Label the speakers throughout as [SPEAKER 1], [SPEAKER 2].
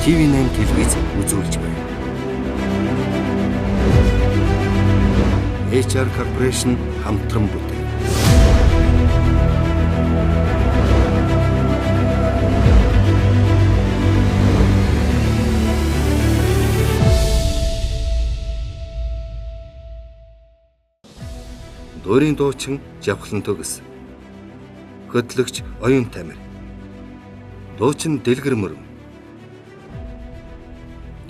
[SPEAKER 1] TV8 телевиз үзүүлж байна. HR Corporation хамтран бүтээн. Дуурийн дуучин Жавхлан Төгс. Хөтлөгч Оюун Тамир. Дуучин Дэлгэр Мөрөн.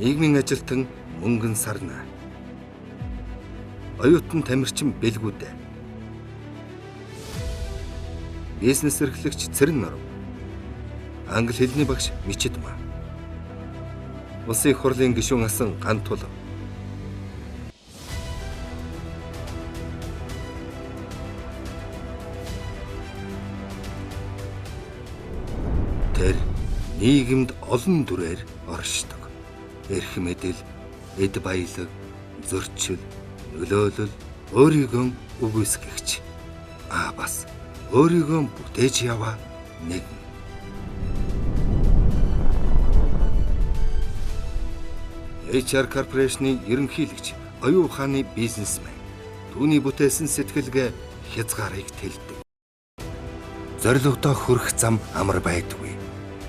[SPEAKER 1] Нийгмийн ажилтан Мөнгөн Сарна. Оюутан тамирчин Бэлгүүдэ. Бизнес эрхлэгч Цэрэн Норов. Англи хэлний багш Мичидма. Улсын их хурлын гишүүн асан Гантул. Тэр нийгэмд олон дүрээр оршдог. Эрх мэдэл, эд баялаг, зөрчил, нөлөөлөл, өөрийгөө үгүйсгэгч. Бас өөрийгөө бүтээж яваа нэг. HR Corporation-ы ерөнхийлөгч Оюун ухааны бизнесмен. Түүний бүтээсэн сэтгэлгээ хязгаарыг тэлдэг. Зорилгодоо хүрэх зам амар байдгүй.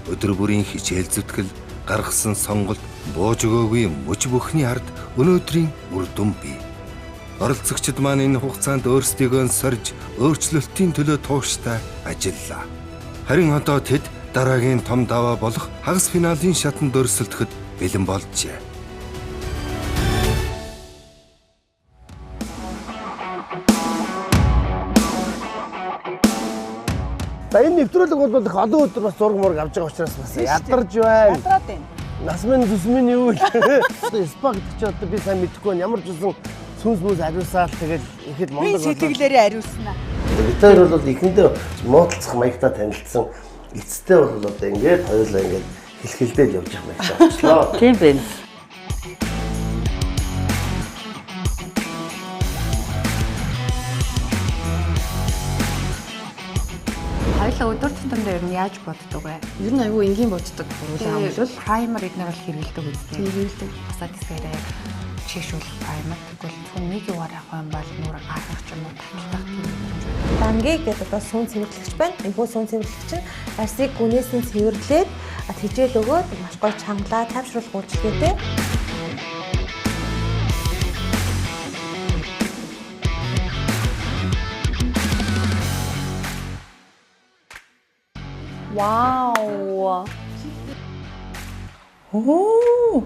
[SPEAKER 1] Өдөр бүрийн хичээл зүтгэл, гаргасан сонголт, бууж өгөөгүй мөч бүхний ард өнөөдрийн үр дүн бий. Оролцогчид маань энэ хугацаанд өөрсдийгөө сорж, өөрчлөлтийн төлөө тууштай ажиллаа. Харин одоо тэд дараагийн том даваа болох хагас финалийн шатанд өрсөлдөхэд бэлэн болжээ.
[SPEAKER 2] Энэ нэвтрүүлэг бол их олон өдөр бас зураг мураг авч байгаа учраас бас ядарч байна.
[SPEAKER 3] Ядраад байна.
[SPEAKER 2] Насмын зүсмийн юу вэ? Спа гэдэг чи одоо би сайн мэдэхгүй байна. Ямар ч үсэн сүнс мүс ариусаал тэгэл ихэд мондог
[SPEAKER 3] болоо. Би сэтгэлээрээ ариуснаа.
[SPEAKER 2] Тэр бол ихэндээ муудалцах маягтаа танилцсан эцэстээ бол одоо ингээд хоёулаа ингээд хэлхэлдээд явж байгаа маягтаа болчлоо.
[SPEAKER 3] Тийм байна.
[SPEAKER 4] Хоёулаа өдөр тутамдаа ер нь яаж боддог вэ? Ер нь аюу энгийн боддог гурван ам бол праймер эднэр бол хэрэгэлдэг үстэй. Хэрэгэлдэг. Асаа гэсээрээ чишүүл праймер тэгвэл зөвхөн нэг югаар авах юм бол нүр гаргах ч юм уу татах тийм.
[SPEAKER 5] Данги гэдэг одоо суун цэвэрлэгч байна. Энэхүү суун цэвэрлэгч нь арсыг гүнээс нь цэвэрлээд хичээл өгөөд маш гоё чангалаа тайвшруулах үйлчлэгээтэй.
[SPEAKER 3] Вау. Оо.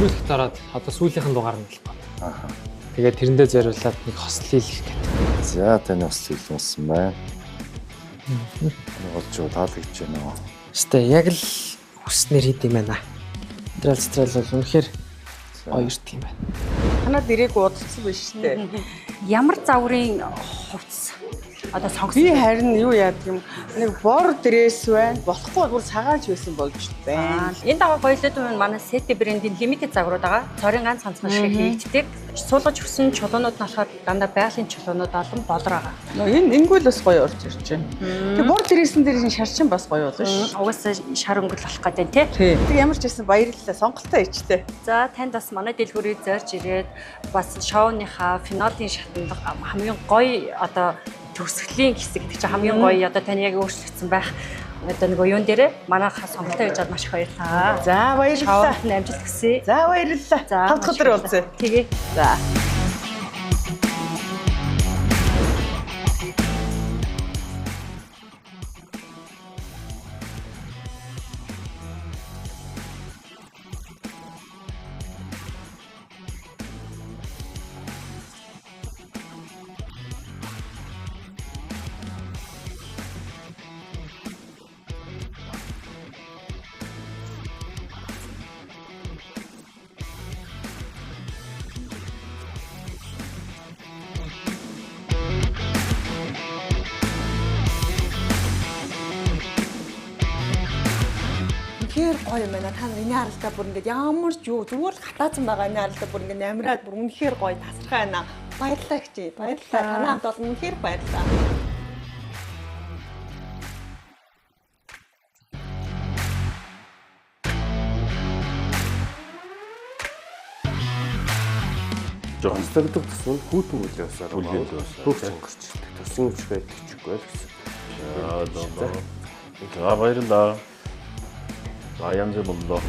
[SPEAKER 6] Сүүлд дараад одоо сүүлийнхэн дугаар нь л байна. Тэгээд тэрэндээ зориулаад нэг хосол хийх гэдэг.
[SPEAKER 7] За таны хосол хийлсэн байна. Болж таалагдж байна уу?
[SPEAKER 6] Гэтэ яг л хүснэр хийд юм байна. Стрэл бол үнэхээр хоёрт юм байна.
[SPEAKER 3] Танад нэрийг удацсан биш шүү дээ.
[SPEAKER 4] Ямар загварын хувцас одоо сонгосон.
[SPEAKER 3] Би харин юу яадаг юм нэг бор дресс байна. Болохгүй бүр цагаач байсан болж байна.
[SPEAKER 4] Энэ даваа гоёлоод байна манай Сети брендийн limited загварууд байгаа. Цорын ганц ганцхан шиг хийгддэг. Суулгаж өгсөн чулуунууд нь болохоор дандаа байгалийн чулуунууд олон болор байгаа.
[SPEAKER 3] Энэ ингүүл бас гоё орж ирж байна. Тэгээ бор дрессэн дээр энэ шарчин бас гоё болно шүү.
[SPEAKER 4] Угаасаа шар өнгөл болох гэдэг тий.
[SPEAKER 3] Тэг ямар ч байсан баярлалаа. Сонголтоо ичтэй.
[SPEAKER 4] За танд бас манай дэлгүүрийг зорж ирээд бас шоуныхаа финалийн шатанд хамгийн гоё одоо төгсгөлийн хэсэг гэдэг чинь хамгийн гоё одоо таны яг өөрчлөгдсөн байх одоо нэг юун дээрээ манайхаа сонголтоо хийж аваад маш их баярлалаа.
[SPEAKER 3] За баярлалаа.
[SPEAKER 4] Шоунд амжилт хүсье.
[SPEAKER 3] За баярлалаа. Хамт өдөр уулзъя.
[SPEAKER 4] Тэгээ.
[SPEAKER 3] За.
[SPEAKER 8] үнэхээр гоё юм байна. Та нар энэ харалтаа бүр ингээд ямар ч юу зүгээр л хатаацсан байгаа энэ харалтаа бүр ингээд намираад бүр үнэхээр гоё тасархай байна. Баярлалаа гэж. Баярлалаа. Танаа хамт бол үнэхээр баярлалаа.
[SPEAKER 7] Жохон
[SPEAKER 2] Стагддаг тусвал хүүтэн үлээсээр хөвч гарч төсөн үчгээ итгэхгүй л гэсэн.
[SPEAKER 7] За баярлалаа. Баян зэмлээ.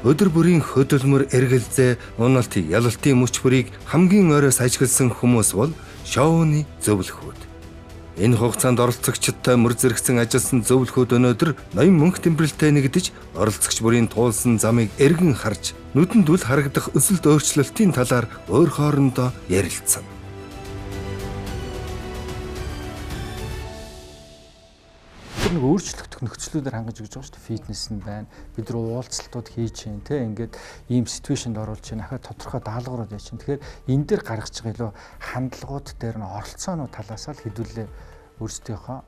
[SPEAKER 1] Өдөр бүрийн хөдөлмөр, эргэлзээ, уналтын, ялалтын мөч бүрийг хамгийн ойроос ажигласан хүмүүс бол шоуны зөвлөхүүд. Энэ хугацаанд оролцогчдод мөр зэрэгцэн ажилласан зөвлөхүүд өнөөдөр ноён мөнх тэмбэрэлтэй нэгдэж, оролцогч бүрийн туулсан замыг эргэн харж, нүдэнд үл харагдах өсөлт өөрчлөлтийн талаар өөр хоорондоо ярилцсан.
[SPEAKER 9] Нэг өөрчлөгдөх нөхцлүүдээр хангаж өгч байгаа шүү дээ. Фитнес нь байна. Бид нар уулзалтууд хийж чинь те ингээд ийм ситүэйшнд оруулж чинь ахаа тодорхой даалгаврууд яа чинь. Тэгэхээр энэ дээр гаргаж байгаа илүү хандлагууд дээр нь оролцоонууд талаас л хэдүүлээ өөрсдийнхөө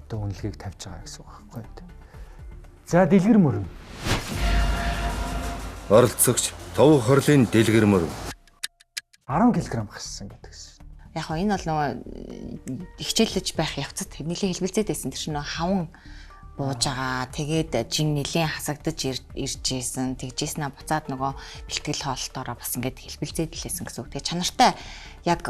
[SPEAKER 9] одоо үнэлгээг тавьж байгаа гэсэн үг байхгүй. За дэлгэр мөрөн.
[SPEAKER 1] Оролцогч тов хорлын дэлгэр мөрөн
[SPEAKER 9] 10 кг хассан гэдэгсэн.
[SPEAKER 10] Яг хоо энэ бол нөгөө хичээлж байх явцад нэлээд хэлбэлзээд байсан. Тэр чинь нөгөө хаван бууж байгаа. Тэгээд жин нэлээд хасагдаж ирж ийсэн. Тэгжээснээ буцаад нөгөө бэлтгэл хоолтоороо бас ингээд хэлбэлзээд лээсэн гэсэн үг. Тэгээд чанартай яг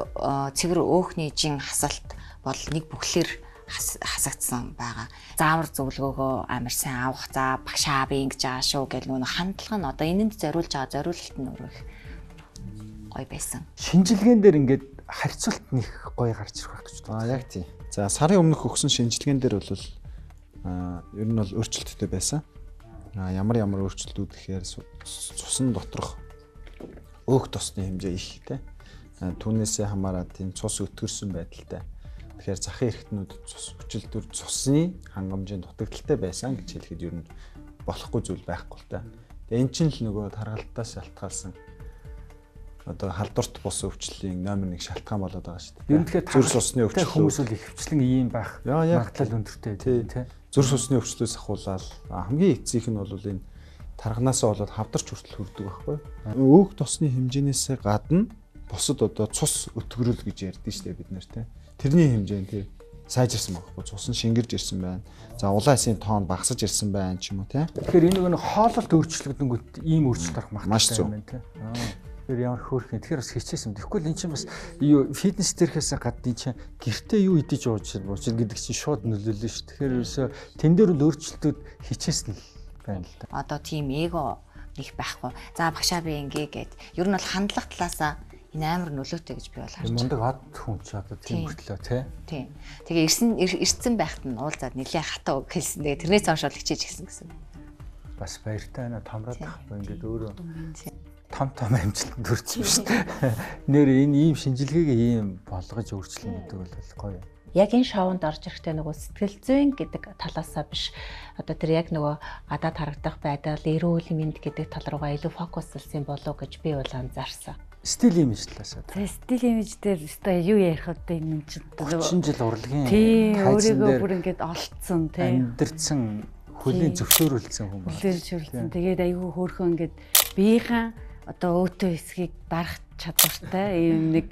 [SPEAKER 10] цэвэр өөхний жин хасалт бол нэг бүхлээр хасагдсан байгаа. Заавар зөвлөгөөгөө амар сайн авах. За багшаа би ингэж байгаа шүү гэл нөгөө хандлага нь одоо энэнд зориулж байгаа зориулалт нь өөрөө гоё байсан.
[SPEAKER 9] Шинжилгээн дээр ингээд харьцуулт нэх гоё гарч ирэх байх гэж байна.
[SPEAKER 11] Яг тийм. За сарын өмнөх өгсөн шинжилгээн дээр бол ер нь бол өөрчлөлттэй байсан. Ямар өөрчлөлтүүд гэхээр цусан доторх өөх тосны хэмжээ их те. Түүнээсээ хамаарат тийм цус өтгөрсөн байдалтай. Тэгэхээр захын эрхтнүүд цус хүчилтүр цусны хангамжийн дутагдaltaй байсан гэж хэлэхэд ер нь болохгүй зүйл байхгүй л та. Тэгээ эн чинь л нөгөө таргалтаас шалтгаалсан одоо халдварт бус өвчлөлийн номер 1 шалтгаан болоод байгаа шүү дээ.
[SPEAKER 9] Ер нь тэгэхээр
[SPEAKER 11] зүрх судасны өвчлөл
[SPEAKER 9] хүмүүс л их хвчлэн ийм байх магадлал өндөртэй тий.
[SPEAKER 11] Зүрх судасны өвчлөөс ахуулаад хамгийн эцсийнх нь бол энэ тарханасаа болоод хавдарч хүртэл хүрдэг байхгүй. Өөх тосны хэмжээнээс гадна бусад одоо цус өтгөрөл гэж ярьдэн шүү дээ бид нар тий. Тэрний хэмжээ нь тий сайжирсан байхгүй. Цус нь шингэрж ирсэн байна. За улаан эсийн тоон багасж ирсэн байна ч юм уу тий.
[SPEAKER 9] Тэгэхээр энэ нэг хоололт өөрчлөгдөнгөт ийм өөрчлөлт гарах магадлалтай юм байна тий. Тэр ямар хөөрхөн. Тэгэхээр бас хичээсэн. Тэгэхгүй л эн чинь бас фитнес дээрхээс гадна эн чинь гэртээ юу идэж ууж гэдэг чинь шууд нөлөөлнө шүү. Тэгэхээр ерөөсөө тэн дээр л өөрчлөлтүүд хичээсэн л байна л да.
[SPEAKER 10] Одоо тийм эго их байхгүй. За багшаа би ингээ гэд. Ер нь бол хандлага талаасаа энэ амар нөлөөтэй гэж би бол харж байна.
[SPEAKER 9] Мундаг ад хүн ч одоо тийм хөтлөө тий.
[SPEAKER 10] Тийм. Тэгээ ирсэн байхад нь уулзаад нэлээ хатаа үг хэлсэн. Тэгээ тэрнээс хойш хичээж гисэн гэсэн.
[SPEAKER 9] Бас баяртай байна. Томроод тахгүй ингээд өөрөө том амжилтанд хүрсэн шүү дээ. Нэр энэ ийм шинжилгээг ийм болгож өөрчлөн гэдэг бол гоё.
[SPEAKER 12] яг энэ шоунд орж ирэхдээ нөгөө сэтгэл зүйн гэдэг талаасаа биш одоо тэр яг нөгөө гадаад харагдах байдал, эрүүл мэнд гэдэг тал руугаа илүү фокуслсан болов гэж би бол анзаарсан.
[SPEAKER 9] Стил имиж талаасаа.
[SPEAKER 13] Стил имиж дээр өстой юу ярих вэ энэ чинь
[SPEAKER 9] 30 жил урлагийн
[SPEAKER 13] өөрийгөө бүр ингээд олцсон тийм
[SPEAKER 9] амьдэрсэн хөлийн зөвшөөрүүлсэн хүн байна.
[SPEAKER 13] Зөвшөөрүүлсэн. Тэгээд айгүй хөөрхөн ингээд биеийн одоо өөтөө хэсгийг дарах чадвартай ийм нэг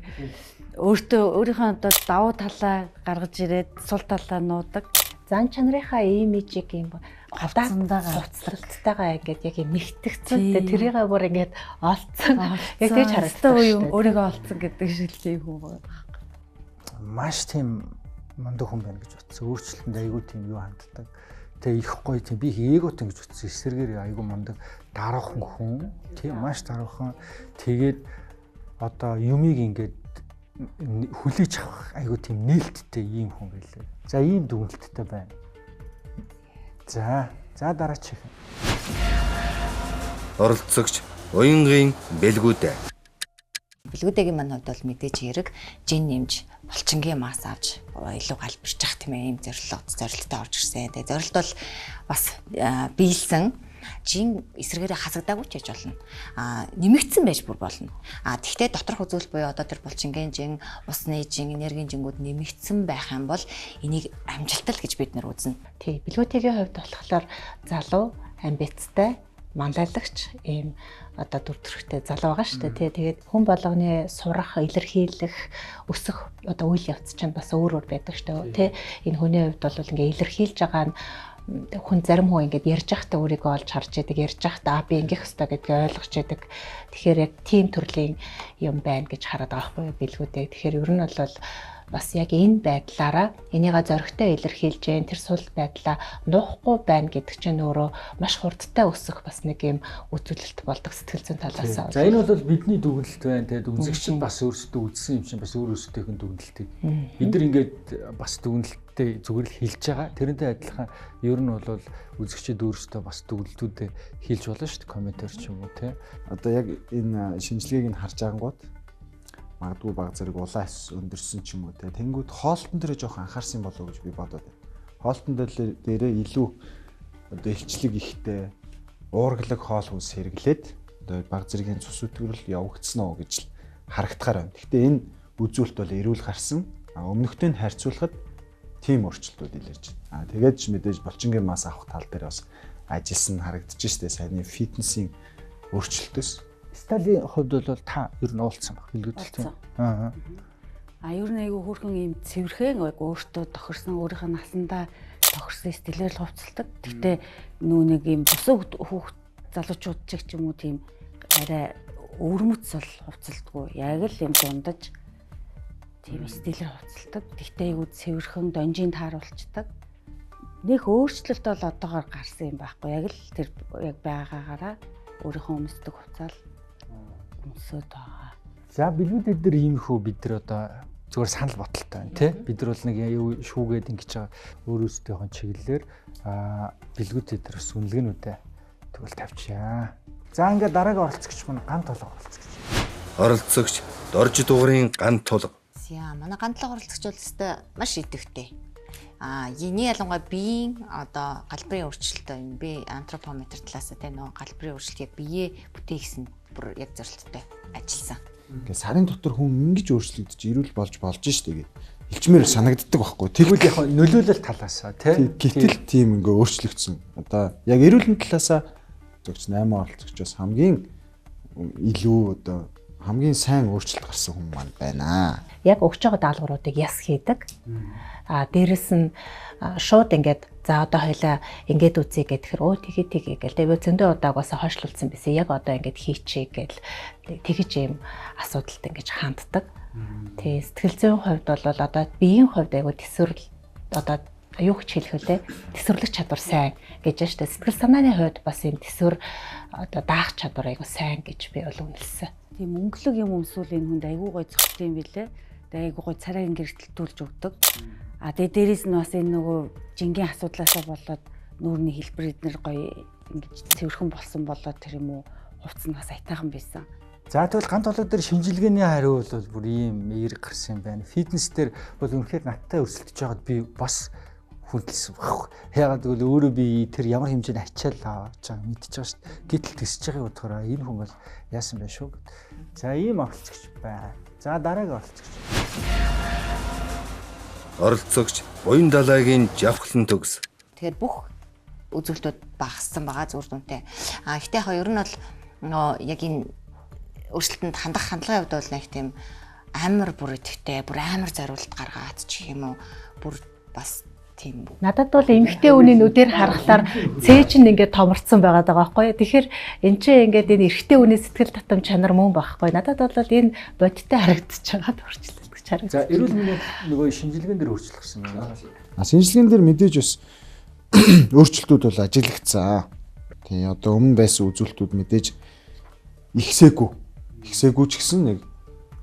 [SPEAKER 13] өөрийнхөө одоо давуу талаа гаргаж ирээд сул талаа нуудаг.
[SPEAKER 12] Зан чанарынхаа имижийг юм хуцлалтайгаа ингээд яг юм нэгтгэцэн тэрийгээ бүр ингээд олцсон. Яг тэгж харагдсан
[SPEAKER 13] юм өөрийгөө олцсон гэдэг шилжээ хүн байна.
[SPEAKER 9] Маш тийм мундаг хүн байна гэж бодсон. Өөрчлөлтөнд айгүй тийм юу ханддаг. Тэгээ их гоё тийм би ээготой гэж бодсон. Эсэргээр айгүй мундаг дараахан хүн. Тийм маш дараахан. Тэгээд одоо юмыг ингээд хүлээж авах айгүй тийм нээлттэй ийм хүн байлээ. За ийм дүгнэлттэй байна. За дараач их.
[SPEAKER 1] Оролцогч уянгийн бэлгүүдээ.
[SPEAKER 10] Бэлгүүдэгийн мань хувьд бол мэдээж хэрэг жин нэмж булчингийн мас авч илүү галбирч ах тийм ээ ийм зорилттой орж ирсэн. Тэгээ зорилт бол бас биелсэн. Жин эсрэгээрээ хасагдаагүй ч гэж болно. Нэмэгдсэн байж бүр болно. Тэгвэл доторх үзүүл буюу одоо тэр булчингийн жин, усны жин, энергийн жингүүд нэмэгдсэн байх юм бол энийг амжилтал гэж бид нар үзнэ.
[SPEAKER 12] Тий, бэлгүүтэйгийн хувьд болохоор залуу, амбицтай, манлайлагч ийм одоо дүр төрхтэй залуу байгаа шүү дээ. Тэгээд хүн болгоны сурах, илэрхийлэх, өсөх одоо үйл явц чинь бас өөр байдаг шүү дээ. Энэ хүний хувьд бол ингээ илэрхийлж байгаа нь хүн зарим хүн ингээд ярьж байхдаа өөрийгөө олж харж яадаг, ярьж байхдаа би ингэх ёстой гэдгийг ойлгож яадаг. Тэгэхээр яг тийм төрлийн юм байна гэж хараад байгаа байхгүй бэлгүүдээ. Тэгэхээр ер нь бол бас яг энэ байдлаараа энийгээ зоригтой илэрхийлж जैन тэр сул байдлаа нуухгүй байна гэдэг чинь өөрөө маш хурдтай өсөх бас нэг юм үзүүлэлт болдог сэтгэл зүйн талаас.
[SPEAKER 9] За энэ бол бидний дүгнэлт байна. Тэгээд үзэгчид бас өөрсдөө үзсэн юм чинь бас өөрөөсдийнх нь дүгнэлтийг. Бид нар ингээд бас дүгнэлттэй зүгээр л хэлж байгаа. Тэрнтэй адилхан ер нь бол үзэгчид өөрсдөө бас дүгнэлтүүдээ хэлж болно шүү дээ. Комментэр ч юм уу те.
[SPEAKER 11] Одоо яг энэ шинжилгээг нь харж байгангууд магадгүй баг зэрэг улаас өндөрсөн ч юм уу те. Тэнгүүд хоолтон дээр жоох анхаарсан болов уу гэж би бодоод байна. Хоолтон дээрээ илүү одоо илчлэг ихтэй уурглаг хоол хүнс хэрэглээд одоо баг зэргийн цус өтгөрөл явагдсан уу гэж харагдахаар байна. Гэхдээ энэ үзүүлэлт бол эрүүл гарсан. Өмнөхтэй нь харьцуулахад тийм өөрчлөлтүүд илэрж байна. Тэгээд ч мэдээж булчингийн мас авах тал дээр бас ажилласан харагдаж штэ саяны фитнесийн өөрчлөлтөөс.
[SPEAKER 9] Сталийн хувьд бол та ер нь уулцсан баг хэлгүүдэл тийм.
[SPEAKER 13] Ер нь айгүй хөөрхөн ийм цэвэрхэн өөртөө тохирсон өөрийнхөө насандаа тохирсон стилээр л хувцалдаг. Гэхдээ нүү нэг ийм бусад хүүхд залуучууд ч юм уу тийм арай өвөрмөц бол хувцалдаггүй. Яг л юм дундаж тийм стилээр хувцалдаг. Гэхдээ айгүй цэвэрхэн донжийн тааруулцдаг. Нэг өөрчлөлт бол одоогоор гарсан юм байхгүй. Яг л тэр яг байгаагаараа өөрийнхөө өмсдөг хувцал өмсөд байгаа.
[SPEAKER 9] За бэлгүүдээр дээр ийм хөө бид нар одоо зүгээр санал баталтай байна тий. Бид нар бол нэг шүүгээд ингэж байгаа өөрөөсдийнхөө чиглэлээр бэлгүүдээр дээр бас үнэлгээнүүдээ тэгвэл тавьчаа. За ингээд дараагийн оролцогч маань ган толго оролцогч.
[SPEAKER 1] Оролцогч дорж дугарын ган толго.
[SPEAKER 10] За манай ган толго оролцогч бол өстой маш идэвхтэй. Эний ялангуяа биеийн одоо галбирын өөрчлөлтөө энэ би антропометр талаас нь нөгөө галбирын өөрчлөлтийг биеэ бүтээгсэн бүр яг зорилттой ажилласан.
[SPEAKER 11] Ингээд сарын дотор хүн ингэж өөрчлөгдөж ирүүл болж штэ гэж хэлчмээр санагддаг байхгүй.
[SPEAKER 9] Тэгвэл яг нөлөөлөл талаасаа тий.
[SPEAKER 11] Гэтэл тийм ингээ өөрчлөгдсөн. Одоо яг эрүүлийн талаасаа зөвч 8 оролцогчоос хамгийн илүү одоо хамгийн сайн өөрчлөлт гарсан хүн маань байна.
[SPEAKER 12] Яг өгч байгаа даалгавруудыг яс хийдэг. Дээрэс нь шууд ингээд за одоо хоёлаа ингээд үзье гэхээр тэгээ гэл тэгээ зөндөө удаагаас хойшлуулсан байсан. Яг одоо ингээд хийчихье гэл тэгэж юм асуудалд ингээд ханддаг. Тэгээ сэтгэл зүйн хувьд бол одоо биеийн хувьд айгу төсвөрл одоо юу гэж хэлэх вүлээ төсвөрлөх чадвар сайн гэж байна шүү дээ. Сэтгэл санааны хувьд бас юм төсвөр одоо даах чадвар айгу сайн гэж би бол үнэлсэн.
[SPEAKER 13] Тийм өнгөлөг юм өмсвөл энэ хүнд айгу гой зохицсон юм билээ. Тэгээ айгу гой царайг гэрэлтүүлж өгдөг. Тэгээ дээрээс нь бас энэ нөгөө жингийн асуудлаасаа болоод нүүрний хэлбэр эднэр гоё ингэж цэвэрхэн болсон болоод тэр юм уу хувцс нь бас айтайхан байсан.
[SPEAKER 9] За тэгвэл ганц толгой дээр шинжилгээний хариу бол бүр ийм эерэг гарсан юм байна. Фитнес дээр бол үнэхээр надтай өрсөлдөж байгаад би бас хүндэлсэн баг. Яагаад гэвэл өөрөө би тэр ямар хэмжээний ачаал авч байгаа мэдчихэж байгаа шүү дээ. Гэтэл тэсэж байгаа утгаараа энэ хүн бол яасан бэ шүү. За ийм оролцогч байна. За дараагийн оролцогч.
[SPEAKER 1] Оролцогч Буян далайгийн Жавхлан төгс.
[SPEAKER 10] Тэгэхээр бүх үзүүлэлтүүд багассан байгаа зүр дүнтэй. Гэхдээ яг ер нь бол яг энэ өөрчлөлтөнд хандах хандлагын хувьд бол нэг тийм амар бүр идэвхтэй, бүр амар зориулт гаргаад ч юм уу бүр бас тийм.
[SPEAKER 12] Надад бол эмэгтэй хүний нүдээр харахаар цээж нь ингээд томорцсон байгаад байгаа байхгүй. Тэгэхээр эн чинь ингээд энэ эрэгтэй хүний сэтгэл татам чанар мөн байхгүй. Надад бол энэ бодиттой харагдаж байгаа төрчлөлт гэж харагдаж.
[SPEAKER 9] За эрүүл мэндийн нөгөө шинжилгээнд дэр өөрчлөлт гарсан байна.
[SPEAKER 11] Шинжилгээнд дэр мэдээж бас өөрчлөлтүүд бол ажиглагдсан. Тэгээ одоо өмнө байсан үзүүлэлтүүд мэдээж ихсээгүй ч гэсэн нэг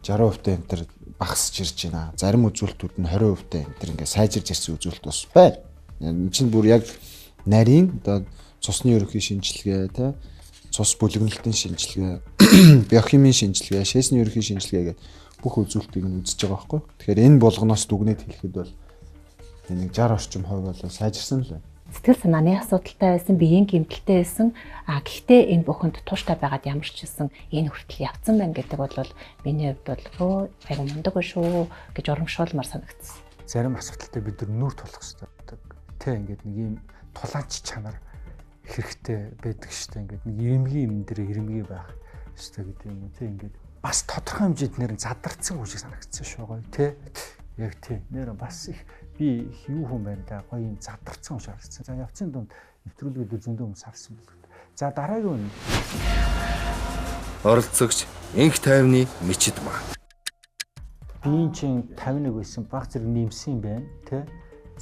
[SPEAKER 11] 60% энэ төр багасж ирж байна. Зарим үзүүлэлтүүд нь 20% энэ төр ингээд сайжирж ирсэн үзүүлэлт бас байна. Энэ чинь бүр яг нарийн одоо цусны ерөнхий шинжилгээ, тэ цус бүлэгнэлтийн шинжилгээ, биохимийн шинжилгээ, шээсний ерөнхий шинжилгээ гэдэг бүх үзүүлэлтийг нь үзэж байгаа байхгүй. Тэгэхээр энэ болгоноос дүгнээд хэлэхэд бол нэг 60 орчим хувь бол сайжирсан л байна.
[SPEAKER 12] Сэтгэл санааны асуудалтай байсан, биеийн гэмтэлтэй байсан. Гэхдээ энэ бүхэнд тууштай байгаад ямар ч хэлсэн энэ хүртэл явцсан байна гэдэг бол миний хувьд бол айгу мундаг шүү гэж урамшуулмаар санагдсан.
[SPEAKER 9] Зарим асуудалтай бид нар нүүр тулах хэрэгтэй. Тэ ингээд нэг юм тулаач чанар хэрэгтэй байдаг шүү дээ. Ингээд нэг ирэмгийн юм дээр ирэмгий байх хэрэгтэй гэдэг юм уу. Тэ ингээд бас тодорхой хэмжээнд нэр задарсан үжиг санагдсан шүү гоё тэ. Яг тийм. Нэр бас их би юу хүн байна да гоё юм задарсан юм шаардсан. За явцын дунд нэвтрүүлгүүд зөндөө хүмүүс харсан байна. За дараагийн нь
[SPEAKER 1] оролцогч инх тайвны Мичид маа.
[SPEAKER 9] Биеийн чин 51 байсан баг зэрэг нэмсэн юм байна тий.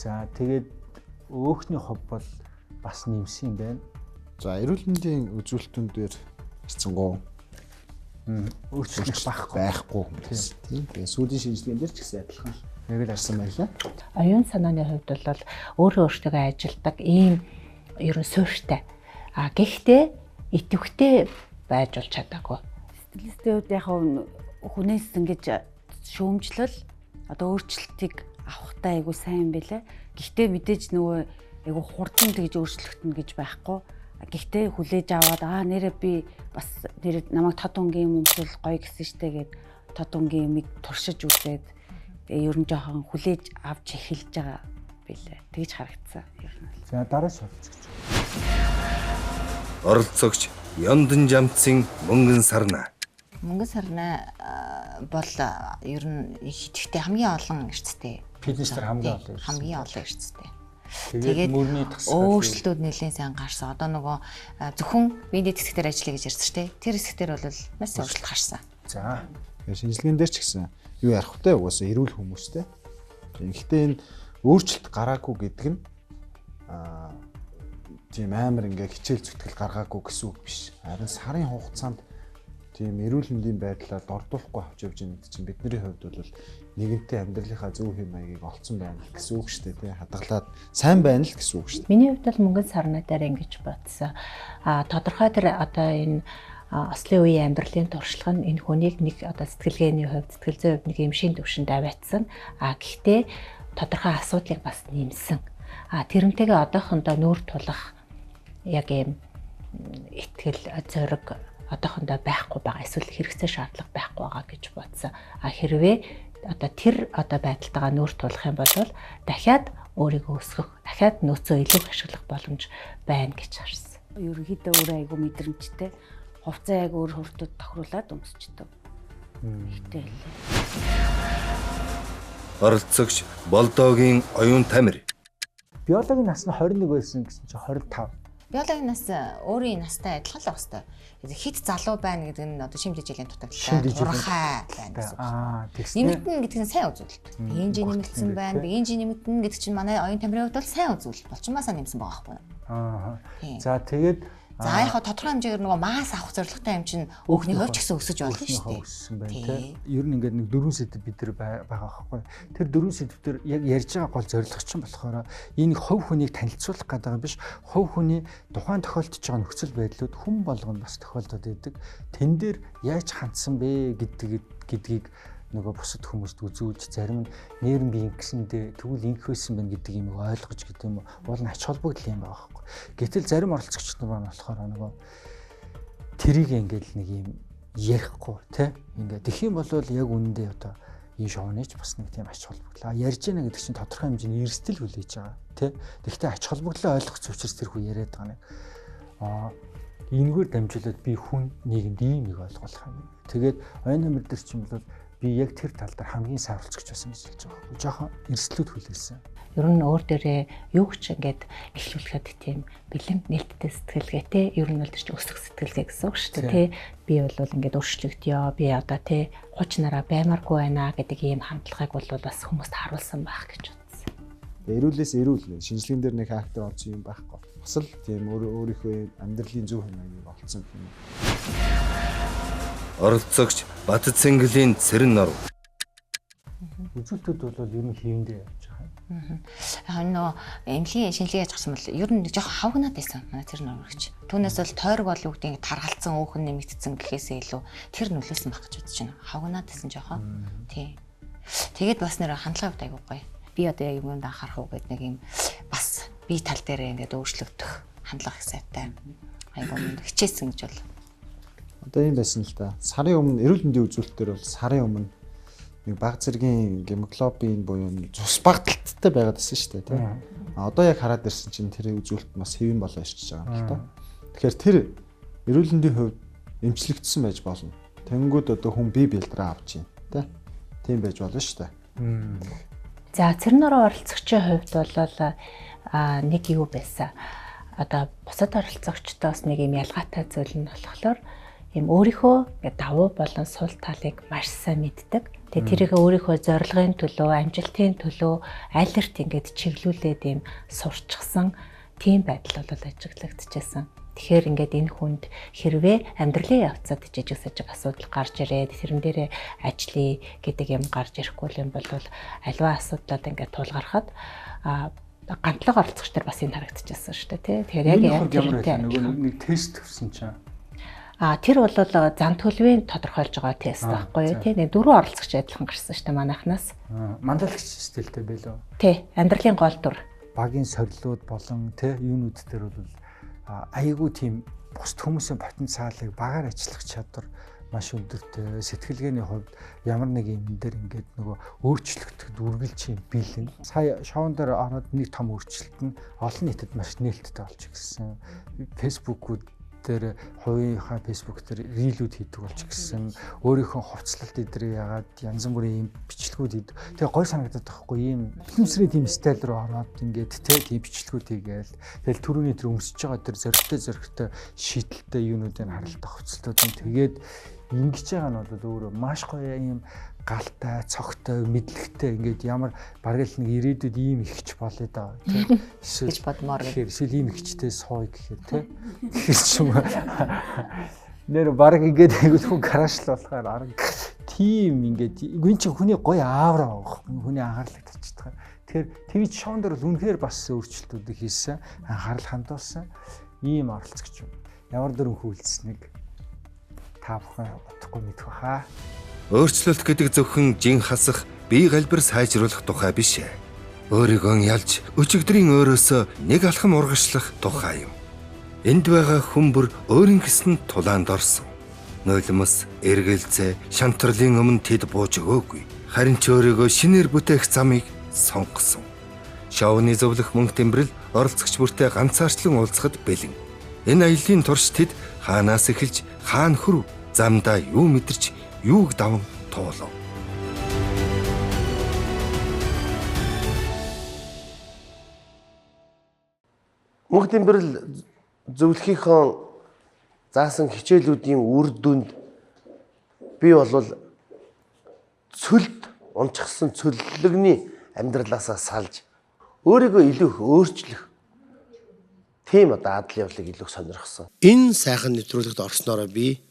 [SPEAKER 9] За тэгээд өөхний хов бол бас нэмсэн юм байна.
[SPEAKER 11] За эрүүл мэндийн үзүүлэлтүүн дээр хэцэнгоо
[SPEAKER 9] өөрчлөлт
[SPEAKER 11] байхгүй хүмүүс тийм. Тэгээ сүүлийн шинжилгээнд дэр ч гэсэн адилхан яг л арсан байлаа.
[SPEAKER 12] Оюун санааны хувьд бол өөрөө өөртөө ажилдаг ийм ерөн суурьтай. Гэхдээ идэвхтэй байж бол чадаагүй.
[SPEAKER 13] Стилистийн хувьд яг хүнээс ингэж шүүмжлэл одоо өөрчлөлтийг авахтай айгу сайн байлаа. Гэхдээ мэдээж нөгөө айгу хурдан тэгж өөрчлөгдөн гэж байхгүй. Гэхдээ хүлээж аваад нэрээ би бас нэр намайг тод өнгийн юм өмсөл гоё гэсэн штэ гээд тод өнгийн юмыг туршиж үзээд тэгээ ер нь жоохон хүлээж авч эхэлж байгаа билээ. Тэгж харагдсан ер нь.
[SPEAKER 9] За дараач оролцогч.
[SPEAKER 1] Оролцогч Ёндан Жамцын Мөнгөн Сарна.
[SPEAKER 10] Мөнгөн Сарна бол ер нь ихэвчлэн хамгийн олон эрсдэлтэй.
[SPEAKER 9] Фитнестер хамгийн олон
[SPEAKER 10] эрсдэлтэй. Тэгээд өөрчлөлтүүд нэлээд сайн гарсан. Одоо нөгөө зөвхөн биеийн хэсгээр ажиллая гэж ярьсан шүү дээ. Тэр хэсгээр бол маш сайн өөрчлөлт гарсан.
[SPEAKER 9] За.
[SPEAKER 11] Шинжилгээнд дээр ч гэсэн юу ярих вэ? Угаасаа эрүүл хүмүүстэй. Гэхдээ энэ өөрчлөлт гараагүй гэдэг нь тийм амар ингээ хичээл зүтгэл гаргаагүй гэсэн үг биш. Харин сарын хугацаанд тийм эрүүл мэндийн байдлаар дордуулахгүй авч явж байгаа чинь бидний хувьд бол нэгэнтээ амьдралынхаа зөв хэм маягийг олцсон байна л гэсэн үг шүү дээ. Тий хадгалаад сайн байна л гэсэн үг шүү дээ.
[SPEAKER 12] Миний хувьд бол Мөнгөн Сарна дээр ингэж бодсон. Тодорхой тэр одоо энэ ослын үеийн амьдралын туршлага нь энэ хүнийг нэг одоо сэтгэлгээний хувьд сэтгэл зүйн хувьд нэг юм шин төвшөнд аваатсан. Гэхдээ тодорхой асуудлыг бас нэмсэн. Тэрнтэйгээ одоохондоо нүүр тулах яг юм итгэл зориг одоохондоо байхгүй байгаа. Эсвэл хэрэгцээ шаардлага байхгүй байгаа гэж бодсон. Хэрвээ одоо тэр одоо байдалтайгаа нүүр тулах юм бол дахиад өөрийгөө өсгөх, дахиад нөөцөө илүү ашиглах боломж байна гэж харсан.
[SPEAKER 13] Ерөнхийдөө өөрөө айгу мэдрэмжтэй. Хувцас яг өөр хурдууд тохируулаад өмсчдөг. Ихтэй л.
[SPEAKER 1] Оролцогч Болдоогийн Оюун Тамир.
[SPEAKER 9] Биологийн нас нь 21 байсан гэсэн чинь 25.
[SPEAKER 10] Биологийн нас өөрийн настай адилхан л байх хэвээр. Хит залуу байна гэдэг нь одоо шимжлэг жилийн дутагдaltaй урахай байна гэсэн. Нэмэгдэн гэдэг нь сайн үзүүлэлт. Биеийн жин нэмэгдсэн байна. Биеийн жин нэмэгдэн гэдэг чинь манай оюун тамирын хувьд бол сайн үзүүлэлт. Болчмаасаа нэмсэн байгаа байхгүй юу?
[SPEAKER 9] За тэгээд
[SPEAKER 10] За яг тодорхой хэмжээгээр нөгөө маас авах зорилготой юм чинь өөхний хувьд ч гэсэн өсөж болно шүү дээ.
[SPEAKER 9] Өссөн байна тий. Ер нь ингээд нэг 4 сэдв бид нар байгаа байхгүй. Тэр 4 сэдвээр яг ярьж байгаа гол зорилго чинь болохоор энэ хувь хүнийг танилцуулах гэдэг биш, хувь хүний тухайн тохиолдож байгаа нөхцөл байдлууд хүн болгонд бас тохиолдод байдаг. Тэн дээр яаж хандсан бэ гэдгийг нөгөө бусад хүмүүст үзүүлж зарим нь нэрэн би ингэсэндээ тэгвэл ингэх байсан байна гэдэг юм ойлгож гэдэг юм уул нь ач холбогдол юм байгаа байхгүй. Гэтэл зарим оролцогчид маань болохоор нөгөө тэрийг ингээд нэг юм ярихгүй тий ингээд тэгэх юм бол яг үнэндээ одоо энэ шоуныг бас нэг тийм ач холбогдлоо ярьж яана гэдэг чинь тодорхой хэмжээний эрсдэл хүлээж байгаа тий. Тэгэхдээ ач холбогдлоо ойлгох учраас тэр хүн яриад байгаа нэг энэгээр дамжуулаад би хүн нийгэмд ийм нэг ойлгох юм. Тэгээд ойн номер дээр чинь бол би яг тэр тал дээр хамгийн сайн оролцогч байсан гэж хэлж байгаа. Жохон эрсдлүүд хүлээсэн.
[SPEAKER 12] Ер нь өөр дээрээ юу ч ингээд эхлүүлэхэд тийм бэлэн нээлттэй сэтгэлгээтэй ер нь бол тэр чинь өсөх сэтгэлгээ гэсэн үг шүү дээ тий. Би бол ингээд өөрчлөгдөё. Би одоо тий хуч нараа баймаргүй байна гэдэг ийм хандлагыг бол бас хүмүүст харуулсан байх гэж бодсон.
[SPEAKER 11] Эрүүлээс эрүүл шинжилгээнд дээр нэг фактор орсон юм байхгүй. Бас л тийм өөрийнхөө амьдралын зөв хэмжээний олцсон юм.
[SPEAKER 1] Оролцогч Батцэнгэлийн Цэрэн Нор.
[SPEAKER 9] Үзүүлэлтүүд бол ер нь хийвэндээ явж байгаа.
[SPEAKER 10] Яг нөө эмнэлгийн шинжилгээ яаж гасан бол ер нь жоохон хавгнаад байсан манай Цэрэн Нор гэж. Түүнээс бол тойрог бол юу гэдэг таргалцсан өөхөн нэмэгдсэн гэхээсээ илүү тэр нөлөөсөн байх гэж бодож байна. Хавгнаад байсан жоохон. Тий. Тэгээд бас нэр хандлагын хувьд айгүй гоё. Би одоо яг юмд анхаарах уу гэдэг нэг юм бас би тал дээр ингээд өөрчлөгдөх хандлага их сайтай. Айгүй хичээсэн гэж бол.
[SPEAKER 11] Одоо юм байсан л да. Сарын өмнө эрүүл мэндийн үзүүлэлтээр бол сарын өмнө нэг баг зэргийн гемоглобин буюу цус багталттай байгаад байсан шүү дээ тийм. Одоо яг хараад ирсэн чинь тэр үзүүлэлт бас хэвэн болоо ирчихэж байгаа юм л да. Тэгэхээр тэр эрүүл мэндийн хувьд эмчлэгдсэн байж болно. Тэнгүүд одоо хүн бие бэлдрээ авч юм тийм байж болно шүү дээ.
[SPEAKER 12] За Цэрэн Нороо оролцогчийн хувьд бол нэг юу байсан. Одоо бусад оролцогчдоос нэг юм ялгаатай зүйл нь болохоор юм өөрийнхөө давуу болон сул талыг маш сайн мэддэг. Тэгээ тэрийг өөрийнхөө зорилгын төлөө, амжилтын төлөө айлерт ингээд чиглүүлээд юм сурчсан тийм байдал бол ажиглагдчихсан. Тэгэхээр ингээд энэ хүнд хэрвээ амьдралын явцад жижиг сажиг асуудал гарч ирээд тэрэн дээрээ ажлыг гэдэг юм гарч ирэхгүй юм бол альва асуудлаад ингээд тулгархад гантлаг оролцогч нар бас энэ харагдчихсан шүү дээ тий. Тэгэхээр яг тэрнтэй
[SPEAKER 9] нэг тест төрсөн чинь
[SPEAKER 12] тэр бол зан төлөвийн тодорхойлж байгаа тест байхгүй юу тий. Нэг 4 оролцогч адилхан гарсан шүү дээ манайхнаас.
[SPEAKER 9] Мандалагч стилтэй байлоо.
[SPEAKER 12] Тий, амьдралын гол дүр.
[SPEAKER 9] Багийн сорилууд болон тий юунууд дээр бол айгүй тийм бусд хүмүүсийн потенциалыг багаар ажиллах чадвар маш өндөртэй. Сэтгэлгээний хувьд ямар нэг юм дээр ингээд нөгөө өөрчлөгдөхөд үргэлж юм бэлэн. Сая шоун дээр ороод нэг том өөрчлөлт нь олон нийтэд маш нээлттэй болж ирсэн. Фэйсбүүкүүд дээр хувийнхаа фэйсбүүк дээр рилүүд хийдэг болж гисэн. Өөрийнхөө хувцлалт эдрээ ягаад янз бүрийн юм бичлэгүүд хийдэг. Тэгээ гой санагдаад байхгүй ийм фильмсрийн тийм стайл руу ороод ингээд тийм бичлэгүүд хийгээл. Тэгэл түрүүний тэр өмсөж байгаа тэр зөрөгтэй шийдэлтэй юунуудыг харалтах хувцлалтууд нь тэгээд ингэж байгаа нь бол өөрөө маш гоё юм галтай, цогтой, мэдлэгтэй ингээд ямар бараг л нэг ирээдүйд ийм ихч болоо даа тийм
[SPEAKER 10] гэж бодмоор.
[SPEAKER 9] Эсвэл ийм ихчтэй сууя гэхээр тийм тэгэхээр ч юм нэр бараг ингээд айгуул хүн крашлал болохоор арга тийм ингээд гүн чи хүний гоё аавра авах хүний анхаарлыг татчихдаг. Тэгэхээр твич шоун дээр бол үнэхээр бас өөрчлөлтүүд хийсэн, анхаарал хандуулсан ийм оролцогч юм. Ямар дөрөнхөө үлдсэнийг та бүхэн бодохгүй мэдэх баха.
[SPEAKER 1] Өөрчлөлт гэдэг зөвхөн жин хасах, бие галбир сайжруулах тухай биш. Өөрийгөө ялж, өчигдрийн өөрөөсөө нэг алхам ургашлах тухай юм. Энд байгаа хүмүүр өөрийн гэсэнд тулаанд орсон. Нулимс, эргэлзээ, шантарлын өмнө тэд бууж өгөөгүй. Харин ч өөрийгөө шинээр бүтээх замыг сонгосон. Шоуны зөвлөх мөнх тэмбэрэл оролцогч бүртээ ганцаарчлан уулзахад бэлэн. Энэ аяллаа турш тэд хаанаас эхэлж хаана хүрв, замдаа юу мэдэрч юуг даван туулав.
[SPEAKER 2] Мөнх тэмбэрэл зөвлөхийнхөө заасан хичээлүүдийн үр дүнд би бол цөлд унчсан цөллөгний амьдралаасаа салж өөрийгөө илүү их өөрчлөх тийм одоо адлын явдлыг илүү сонирхсан. Энэ сайхан нэвтрүүлэгт орсноороо би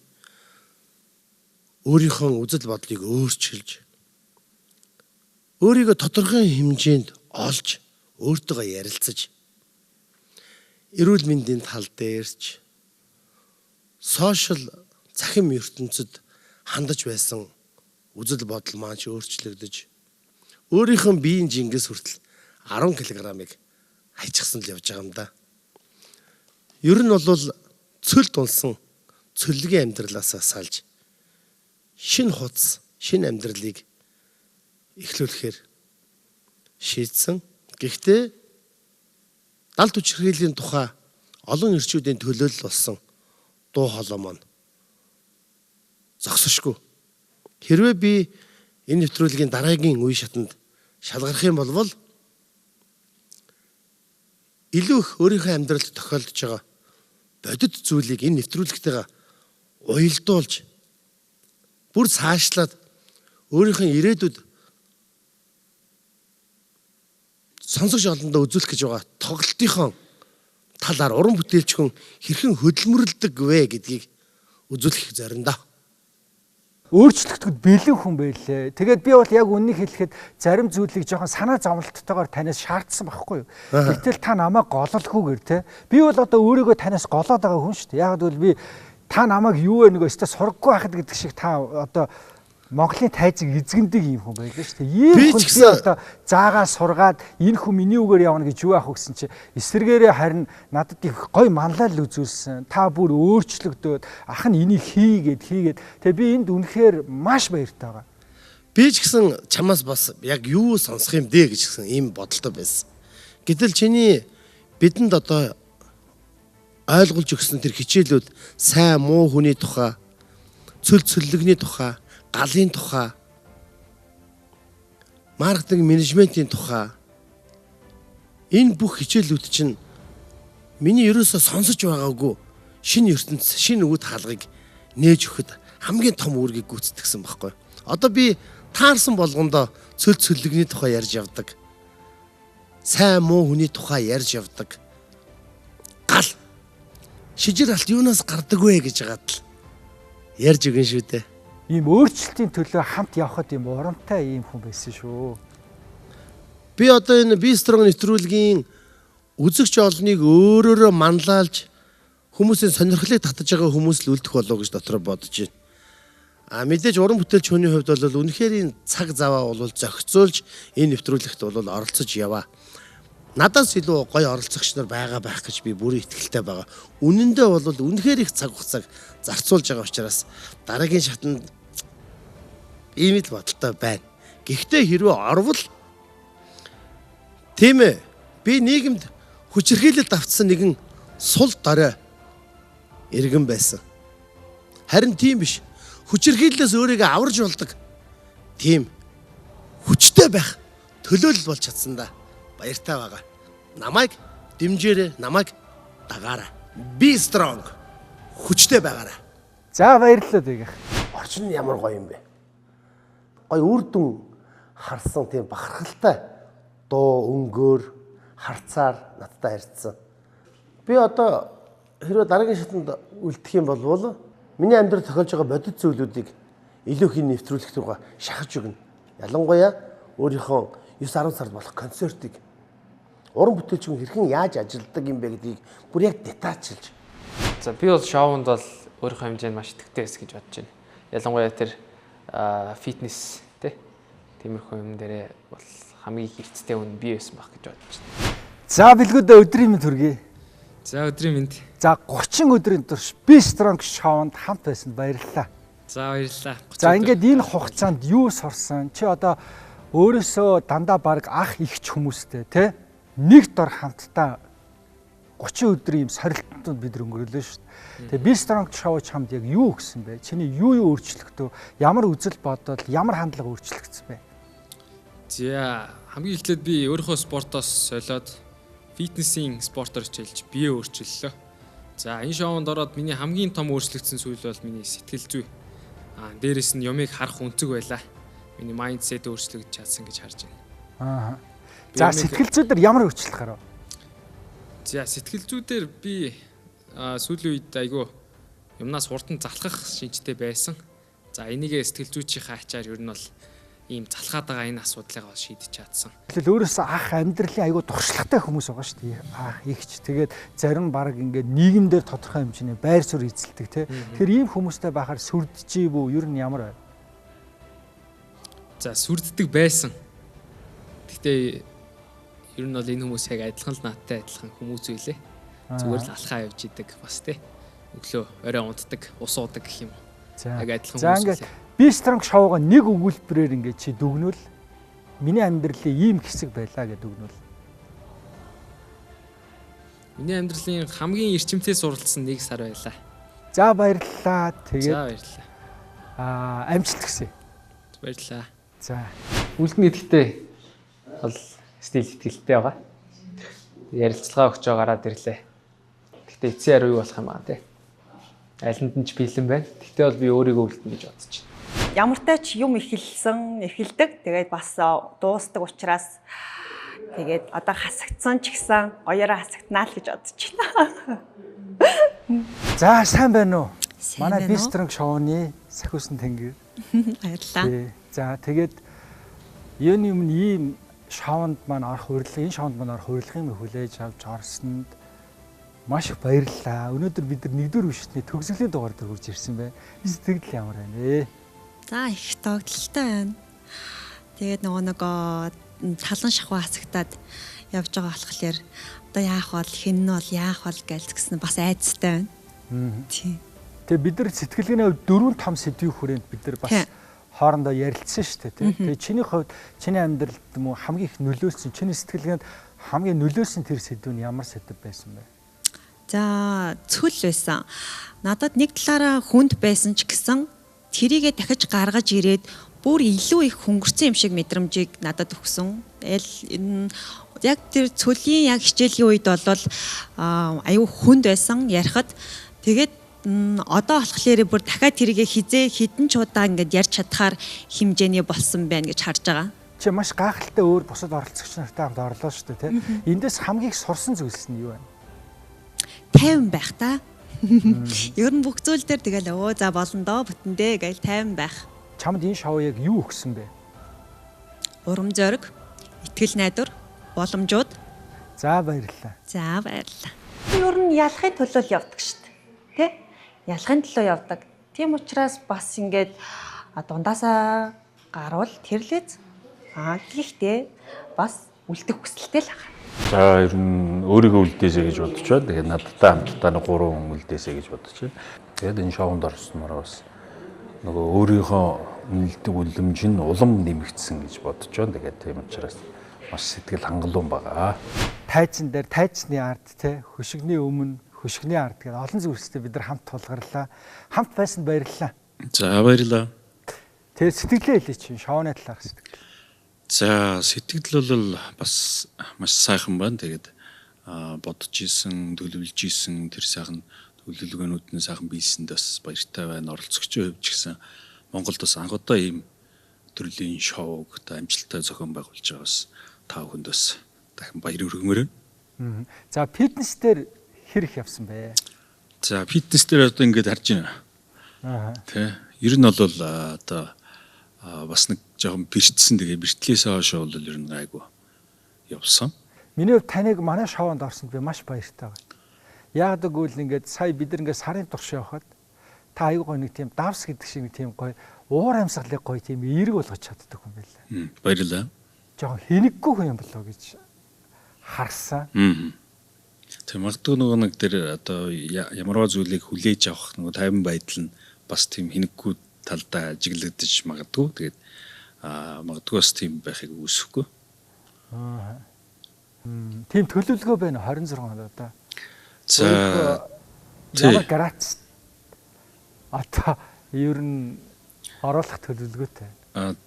[SPEAKER 2] өөрийнхөө үзэл бодлыг өөрчилж өөрийгөө тодорхой хэмжээнд олж өөртөөгөө ярилцаж эрүүл мэндийн тал дээрч сошиал захим ертөнцид хандаж байсан үзэл бодол маань ч өөрчлөгдөж өөрийнхөө биеийн жингээс хүртэл 10 кг-ыг хайчихсан л явж байгаа юм да. Ер нь бол цөл дунсан цөллөгийн амьдралаасаа салж шинэ хуц, шинэ амьдралыг эхлүүлэхээр шийдсэн. Гэхдээ далд хүчирхийллийн тухай олон ирчүүдийн төлөөлөл болсон дуу хоолой маань зогсошгүй. Хэрвээ би энэ нэвтрүүлгийн дараагийн үе шатанд шалгарах юм бол илүү их өөрийнхөө амьдралд тохиолдож байгаа бодит зүйлийг энэ нэвтрүүлэгтэйгээ уялдуулж бүр цаашлаад өөрийнхөө ирээдүйд сонсогч олондоо үзүүлэх гэж байгаа тоглолтынхон талаар уран бүтээлч хүн хэрхэн хөдөлмөрлөдөг вэ гэдгийг үзүүлэх зориндоо.
[SPEAKER 9] Өөрчлөгдөд бэлэн хүн байлээ. Тэгээд би бол яг үннийг хэлэхэд зарим зүйлийг жоохон санаа зовлттойгоор танаас шаардсан байхгүй юу. Гэтэл та намайг гололгүйгээр те. Би бол одоо өөрийгөө танаас голоод байгаа хүн шүү дээ. Яг л би та намайг юу вэ нөгөө өстө сургаггүй байхад гэдэг шиг та одоо Монголын тайзыг эзэгэндэг юм хүн байлаа шүү дээ. Ийм хүн би одоо заагаа сургаад энэ хүн миний үгээр явна гэж юу аах вэ гэсэн чи эсэргээрээ харин надад их гой манлал үзүүлсэн. Та бүр өөрчлөгдөөд ах нь энийг хийгээд тэгээ би энд үнэхээр маш баяртай байгаа.
[SPEAKER 2] Би ч гэсэн чамаас бас яг юу сонсох юм дээ гэж гэсэн ийм бодолтой байсан. Гэтэл чиний бидэнд одоо ойлгуулж өгсөн тэр хичээлүүд сайн муу хүний тухай, цөл цөллөгний тухай, галын тухай, маркетинг менежментийн тухай энэ бүх хичээлүүд чинь миний ерөөсөө сонсож байгаагүй шинэ ертөнц, шинэ үд хаалгыг нээж өгөхөд хамгийн том үүргийг гүйцэтгэсэн байхгүй. Одоо би таарсан болгондоо цөл цөллөгний тухай ярьж явдаг. Сайн муу хүний тухай ярьж явдаг. Гал шижир алт юунаас гардаг вэ гэж яагаад л ярьж өгөн шүү дээ.
[SPEAKER 9] Ийм өөрчлөлтийн төлөө хамт явхад ийм урамтай ийм хүн байсан шүү.
[SPEAKER 2] Би одоо энэ Бистрон нэвтрүүлгийн үзэгч олныг өөрөөрөө манлайлж хүмүүсийн сонирхлыг татаж байгаа хүмүүс л үлдэх болов гэж дотроо бодож байна. Мэдээж уран бүтээлч хүний хувьд бол үнэхээр энэ цаг заваа бол зохицуулж энэ нэвтрүүлэгт бол оролцож яваа. Надаас илүү гоё оролцогч нар байгаа байх гэж би бүрэн итгэлтэй байгаа. Үнэндээ бол үнэхээр их цаг хугацааг зарцуулж байгаа учраас дараагийн шатанд ийм л бодолтой байна. Гэхдээ хэрвээ орвол тийм ээ би нийгэмд хүчирхийлэлд автсан нэгэн сул дорой иргэн байсан. Харин тийм биш. Хүчирхийллээс өөрийгөө аварж болдог. Тийм хүчтэй байх төлөөлөл болж чадсан да. Баяртай байгаа. Намайг дэмжээрэй, намайг дагаарай. Be strong. Хүчтэй байгаарай.
[SPEAKER 9] За баярлалаа дээх.
[SPEAKER 2] Орчин нь ямар гоё юм бэ? Гоё үр дүн харсан тийм бахархалтай дуу өнгөөр харцаар надтай харьцсан. Би одоо хэрвээ дараагийн шатанд үлдэх юм бол миний амьдрал тохиолж байгаа бодит зүйлүүдийг илүү их нэвтрүүлэх рүүгээ шахаж өгнө. Ялангуяа өөрийнхөө 9-10 сард болох концертыг уран бүтээлч хүн хэрхэн яаж ажилладаг юм бэ гэдгийг бүр яг детальчилж.
[SPEAKER 6] За би бол шоунд бол өөрийнхөө хэмжээнд маш идэвхтэй байсан гэж бодож байна. Ялангуяа тэр фитнес тиймэрхүү юм дээрээ бол хамгийн хэрэгцтэй хүн би байсан байх гэж бодож байна.
[SPEAKER 9] За бэлгүүдээ өдрийн мэнд хүргэе.
[SPEAKER 14] За өдрийн мэнд.
[SPEAKER 9] За 30 өдрийн турш би Strong шоунд хамт байсан баярлалаа.
[SPEAKER 14] За баярлалаа.
[SPEAKER 9] За ингээд энэ хугацаанд юу сурсан? Чи одоо өөрөөсөө дандаа баг ах ихч хүмүүстэй тий нэг дор хамтдаа 30 өдрийн юм сорилтууд бид өнгөрөөлөө шүү дээ. Тэгээ би Strong шоу чамд яг юу өгсөн бэ? Чиний юу өөрчлөгдөө? Ямар үзэл бодол, ямар хандлага өөрчлөгдсөн бэ?
[SPEAKER 14] За хамгийн эхлээд би өөрийнхөө спортоос солиод фитнесийн спортоор хичээлж бие өөрчиллөө. За энэ шоунд ороод миний хамгийн том өөрчлөгдсөн зүйл бол миний сэтгэл зүй. Дээрээс нь юмыг харах өнцөг байлаа. Миний майндсет өөрчлөгдөж чадсан гэж харж байна.
[SPEAKER 9] За сэтгэл зүйдэр ямар өөрчлөлт гарав?
[SPEAKER 14] За сэтгэл зүйдээр би сүүлийн үед айгүй юмнаас хурдан залхах шинжтэй байсан. За энийгээ сэтгэл зүйчийнхээ ачаар ер нь бол ийм залхаад байгаа энэ асуудлыг бол шийдэж чадсан.
[SPEAKER 9] Тэгэл өөрөөсөө ах амьдралын айгүй дуршлагтай хүмүүс байгаа шүү дээ. Ах ихч тэгээд зарим баг ингээд нийгэмдэр тодорхой хэмжээний байр суурь эзэлдэг тий. Тэгэхээр ийм хүмүүстэй байхаар сүрдчихээ бүү ер нь ямар вэ?
[SPEAKER 14] За сүрддэг байсан. Гэхдээ ер нь бол энэ хүмүүс яг адилхан л наадтай адилхан хүмүүс үйлээ. Зүгээр л алхаа явж идэг бас тий. Өглөө орой унтдаг, ус уудаг гэх юм. Яг адилхан хүмүүс.
[SPEAKER 9] За ингээд B-Strong шоуга нэг өгүүлбэрээр ингээд чи дүгнвэл миний амьдралын ийм хэсэг байлаа гэж дүгнвэл.
[SPEAKER 14] Миний амьдралын хамгийн эрчимтэй суралцсан 1 сар байлаа.
[SPEAKER 9] За баярлалаа. Тэгээд
[SPEAKER 14] За баярлалаа.
[SPEAKER 9] Амжилт хүсье.
[SPEAKER 14] Баярлалаа.
[SPEAKER 9] За.
[SPEAKER 6] Үлдэн идэхтэй бол стил итгэлтэй байгаа. Ярилцлага өгч байгаараа ирлээ. Гэхдээ эцсийн хариу юу болох юм аа те. Айланд нь ч бэлэн байна. Гэхдээ бол би өөрийгөө үлдэнэ гэж бодож байна.
[SPEAKER 8] Ямартай ч юм эхэлдэг. Тэгээд бас дуустдаг учраас тэгээд одоо хасагдсан ч гэсэн гоёороо хасагтнаа л гэж бодож байна.
[SPEAKER 9] За сайн байна уу? Манай B-Strong шоуны сахиусан тэнгэр.
[SPEAKER 5] Баярлалаа.
[SPEAKER 9] За тэгээд юуны өмнө ийм шоунд маань орох урилга, энэ шоунд маань орох урилгын хүлээж авч орсонд маш их баярлалаа. Өнөөдөр бид нар 1-р үештний төгсгөлийн дугаар дээр хүрж ирсэн бэ. Сэтгэл ямар байна вэ?
[SPEAKER 5] За их тогтолтой байна. Тэгээд нөгөө талан шахуу хасагтаад явж байгаа болохоор одоо яах бол хэн нь бол яах бол гэлцгсэн бас айцтай байна. Тийм.
[SPEAKER 9] Тэгээ бид нар сэтгэлгээний хувьд 4-5 сэдвийн хүрээнд бид нар бас хоорондоо ярилцсан шүү дээ. Тэгээ чиний хувьд чиний амьдралд юм уу хамгийн их нөлөөлсөн, чиний сэтгэлгээнд хамгийн нөлөөлсөн тэр сэдв нь ямар сэдв байсан бэ?
[SPEAKER 5] За цөл байсан. Надад нэг талаараа хүнд байсан ч гэсэн тэрийгэ дахиж гаргаж ирээд бүр илүү их хөнгөрсөн юм шиг мэдрэмжийг надад өгсөн. Яг тэр цөлийн яг хичээлийн үед бол аюу хүнд байсан ярихад тэгээд одоо болохоор бүр дахиад тэрийгэ хідэн ч удаа ингээд ярьж чадхаар хэмжээний болсон байна гэж харж байгаа.
[SPEAKER 9] Чи маш гайхалтай өөр бусад оролцогч нартай хамт орлоо шүү дээ, тийм. Эндээс хамгийн их сурсан зүйлс нь юу вэ?
[SPEAKER 5] 50 байх та. Ер нь бүх зүйл дээр тэгэл за болно доо бүтэндээ гэж 50 байх.
[SPEAKER 9] Чамд энэ шоу яг юу өгсөн бэ?
[SPEAKER 5] Урам зориг, итгэл найдвар, боломжууд.
[SPEAKER 9] За баярлалаа.
[SPEAKER 5] За баярлалаа.
[SPEAKER 8] Ер нь ялахын төлөө л явдаг шүү дээ. Тэ? Ялахын төлөө явдаг. Тийм учраас бас ингээд дундаасаа гарвал тэрлээз гэхдээ бас үлдэх хүсэлтэй л байгаа.
[SPEAKER 7] За ер нь өөрийгөө үлдээсэй гэж бодож байна. Тэгээд надтай хамтдаа 3 хүн үлдээсэй гэж бодож байна. Тэгээд энэ шоунд орсноор бас нөгөө өөрийнхөө үнэлдэг үлэмж нь улам нэмэгдсэн гэж бодож байна. Тэгээд тийм учраас маш сэтгэл хангалуун байгаа.
[SPEAKER 9] Тайзан дээр тайзны ард те хөшигний өмнө хөшигний ард гэдэг олон зүйлстэй бид нар хамт тулгарлаа. Хамт байсанд баярлалаа.
[SPEAKER 7] За баярлалаа.
[SPEAKER 9] Тэгээд сэтгэлээ хэлээ чинь шоуны талаарх сэтгэл.
[SPEAKER 7] За сэтгэл бол бас маш сайхан байна. Тэгээд бодож исэн, төлөвлөж исэн тэр сайхан төлөвлөгөөнүүд нь сайхан биелсэнд бас баяртай байна. Оролцогчийн хувьд ч гэсэн Монголд бас анх удаа ийм төрлийн шоуг амжилттай зохион байгуулж байгаа бас та бүхэнд бас дахин баяр хүргэмээр байна.
[SPEAKER 9] За фитнес дээр хэр их явсан бэ?
[SPEAKER 7] За фитнес дээр одоо ингэж харж байна. Тэ. Ер нь бол одоо бас нэг жоохон бэртсэн тэгээ бэртлээс хойш бол ер нь айгу явсан.
[SPEAKER 9] Миний хувьд таныг манай шоунд орсонд би маш баяртай байна. Яг гэвэл ингээд сая бид нар ингээд сарын турш явхад та аюу гой нэг тийм давс гэдэг шиг нэг тийм гой уур амьсгалыг гой тийм эерэг болгож чаддаг хүн байлаа.
[SPEAKER 7] Баярлалаа.
[SPEAKER 9] Жоохон хэнэггүй хүн юм болоо гэж харсан.
[SPEAKER 7] Тэг магадгүй нөгөө нэг тэр одоо ямарваа зүйлийг хүлээж авах нөгөө тайван байдал нь бас тийм хэнэггүй талдаа ажиглагдаж магадгүй. Тэгээд магадгүй бас тийм байхыг үүсэхгүй.
[SPEAKER 9] Тийм төлөвлөгөө байна 26 одоо.
[SPEAKER 7] За
[SPEAKER 9] ямар грац одоо ер нь оруулах төлөвлөгөөтэй.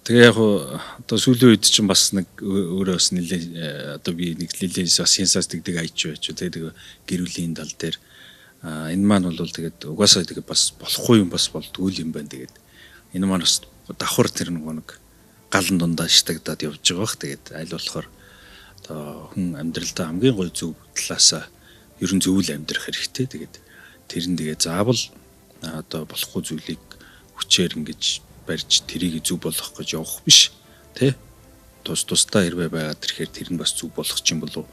[SPEAKER 7] Тэгээ яг одоо сүүлийн үед чинь бас нэг өөрөө бас нэлээ одоо би нэг нэлээ сенсац дэгдэг айч байж тэгээ гэрүүлийн тал дээр энэ маань бол тэгээд угаасаа тэгээ бас болохгүй юм бас болдгүй юм байна. Тэгээд энэ маань бас давхар тэр нэг галан дундаа штагдаад явж байгаа бах. Тэгээд аль болохоор одоо хүн амьдралдаа хамгийн гой зөв талаасаа ерөн зөвл амьдрах хэрэгтэй. Тэгээд тэр нь тэгээ заавал одоо болохгүй зүйлийг хүчээр ингэж барьж тэрийг зөв болгох гэж явах биш. Тэ? Тусдаа хэрвээ байгаад ирэхээр тэр нь бас зөв болох ч юм болов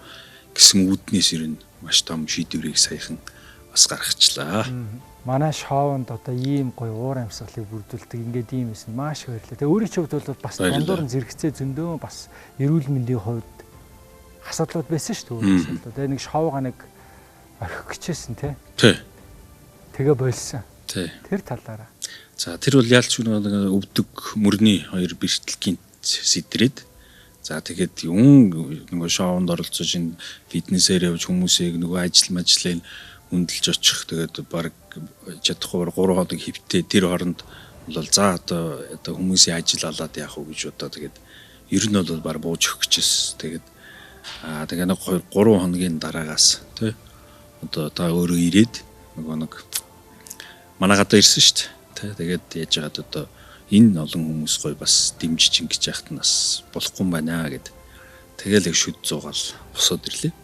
[SPEAKER 7] гэсэн үүднээс ер нь маш том шийдвэрийг саяхан бас гаргачлаа.
[SPEAKER 9] Манай шоунд одоо ийм гоё уур амьсгалыг бүрдүүлдэг ингээд ийм юмсэн маш баярлалаа. Тэгээ өөрийн хувьд бол бас дундуур нь зэрэгцээ зөндөө бас эрүүл мэндийн хувьд асуудлууд байсан шүү дээ. Тэгээ нэг шоуга нэг орхих гэжсэн тий. Тэгээ болсон. Тэр талаараа.
[SPEAKER 7] За тэр бол яалч нэг өвдөг мөрний хоёр бэрхтэлгийн сэдрээд за тэгээд нөгөө шоунд оролцож энэ фитнесээр явж хүмүүсийг нөгөө ажлын хүндэлж очих тэгээд баг чадахгүй 3 хоног хөвтөө тэр хооронд бол за одоо хүмүүсийн ажил алаад яах вэ гэж одоо тэгээд ер нь бол баг бууж өгөх гэжсэн. Тэгээд тэгээд нэг 3 хоногийн дараагаас тий одоо та өөрөө ирээд нөгөө нэг манай гадаа ирсэн шүү дээ. Тэгээд яаж яагаад одоо энэ олон хүмүүс гоё бас дэмжиж ингэж яхад нь бас болохгүй юм байна гэд. Тэгэл яг шүд зугаал босоод ирлээ.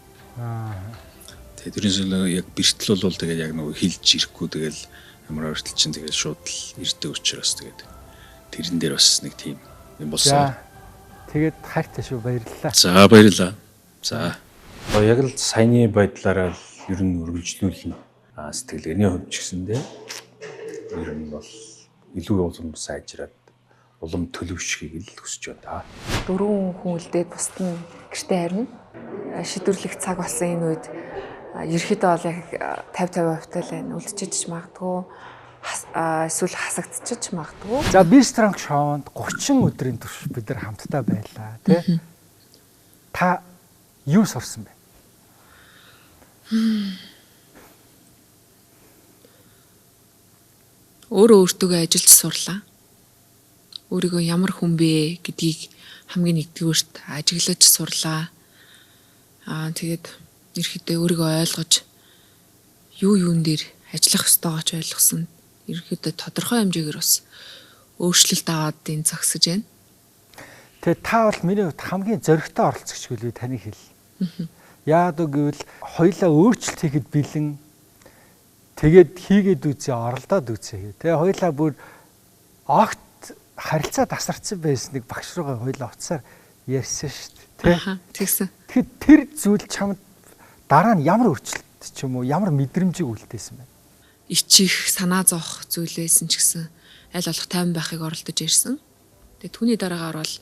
[SPEAKER 7] Тэгээд тэрнээс яг бэртэл бол тэгээд яг нөгөө хилж ирэхгүй тэгэл ямар бэртэл чинь тэгээд шууд л ирдэг учраас тэгээд тэрэн дээр бас нэг тийм юм болсон.
[SPEAKER 9] Тэгээд хайртай шүү, баярлалаа.
[SPEAKER 7] За баярлалаа. За. Яг л саяны байдлаараа ер нь үргэлжлүүлнэ. Сэтгэлгээний хувьд ч гэсэндээ ер нь бол илүү улам сайжраад улам төлөвшгийг л хүсэж байна.
[SPEAKER 4] 4 хүн үлдээд бусд нь гэртээ харна. Шийдвэрлэх цаг болсон энэ үед ерөөхдөө бол яг 50-50% л байна. Үлдчихэж магадгүй эсвэл хасагдчихж магадгүй.
[SPEAKER 9] За Бистрong шоунд 30 өдрийн турш бид нар хамтдаа байлаа тий. Та юу сурсан бэ?
[SPEAKER 15] Өөрөө өөртөө ажиллаж сурлаа. Өөрийгөө ямар хүн бэ гэдгийг хамгийн нэгдүгээрт ажиглаж сурлаа. Тэгээд ерөөхдөө өөрийгөө ойлгож юун дээр ажиллах ёстойгоо ч ойлгосон. Ерөөхдөө тодорхой хэмжээгээр бас өөрчлөлт аваад энэ зогсож байна.
[SPEAKER 9] Тэгээд та бол миний хувьд хамгийн зоригтой оролцогч гэлээ таны хэл. Яагаад гэвэл хоёлаа өөрчлөлт хийхэд бэлэн тэгээд хийгээд үзье, оролдоод үзье. Тэгээ хоёлаа бүр огт харилцаа тасарсан байсныг багш руугаа хоёлаа уцаар ярьсан шүү дээ.
[SPEAKER 15] Тэгсэн.
[SPEAKER 9] Тэгэхээр тэр зүйл чамд дараа нь ямар өөрчлөлт ч юм уу, ямар мэдрэмжийг үлдээсэн бэ?
[SPEAKER 15] Ичих, санаа зовох зүйлээсэн ч гэсэн аль болох тайван байхыг оролдож ирсэн. Тэгээ түүний дараагаар бол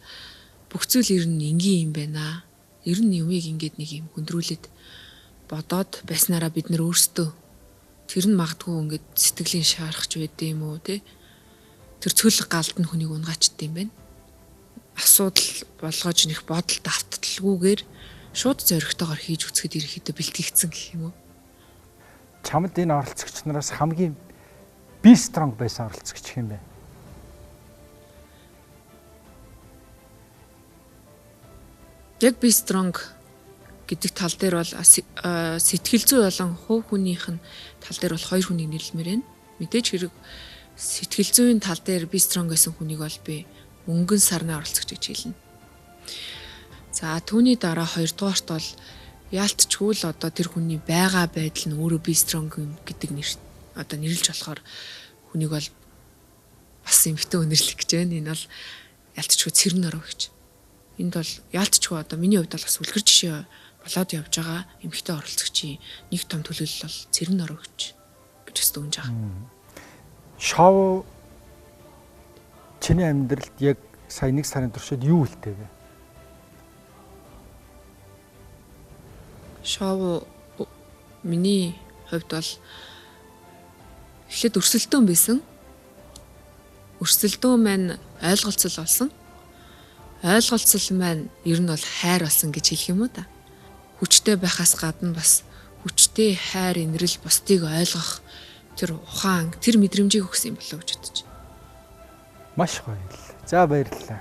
[SPEAKER 15] бүх зүйл ер нь энгийн юм байна. Ер нь юмыг ингээд нэг юм хөндрүүлээд бодоод байснараа бид нэр өөрсдөө тэр нь магадгүй ингээд сэтгэлийн шаарахч байдсан юм уу те. Тэр цөлөг галд нь хүнийг унгачд юм байна. Асуудал болгож нэх бодолд автталгүйгээр шууд зоригтойгоор хийж үзэхэд ирэхэд бэлтгэгдсэн гэх юм уу.
[SPEAKER 9] Чамд энэ оролцогч нараас хамгийн Бистрong байсан оролцогч юм бэ?
[SPEAKER 15] Яг Бистрong гэдэг тал дээр бол сэтгэл зүй болон хувь хүнийх нь тал дээр бол 2 хүнийг нэрлэмээр байна. Мэдээж хэрэг сэтгэл зүйн тал дээр Бистрong гэсэн хүнийг бол би мөнгөн сарны оролцогч гэж хэлнэ. За түүний дараа 2 дугаарт бол яалтчгүй л одоо тэр хүний байгаа байдал нь өөрөө Бистрong гэдэг нэр одоо нэрлж болохоор хүнийг бол бас эмхтэн өнөрлөх гэж байна. Энэ бол яалтчгүй цэрэн ороо гэж. Энд бол яалтчгүй одоо миний хувьд бол бас үлгэр жишээ болоод явж байгаа эмхтэн оролцогчийн нэг том төлөвлөл бол цэрэн ороо гэж бас дүнж байгаа.
[SPEAKER 9] Шоу чиний амьдралд яг сая 1 сарын туршид юу үлдээвэ?
[SPEAKER 15] Шоу миний хувьд бол эхлээд өрсөлдөөн байсан. Өрсөлдөөн маань ойлголцол болсон. Ойлголцол маань ер нь бол хайр болсон гэж хэлэх юм уу та. Хүчтэй байхаас гадна бас хүчтэй хайр инрэл бусдыг ойлгох тэр ухаан, тэр мэдрэмжийг өгсөн юм болов уу гэж бодож.
[SPEAKER 9] Маш гоё л. За баярлалаа.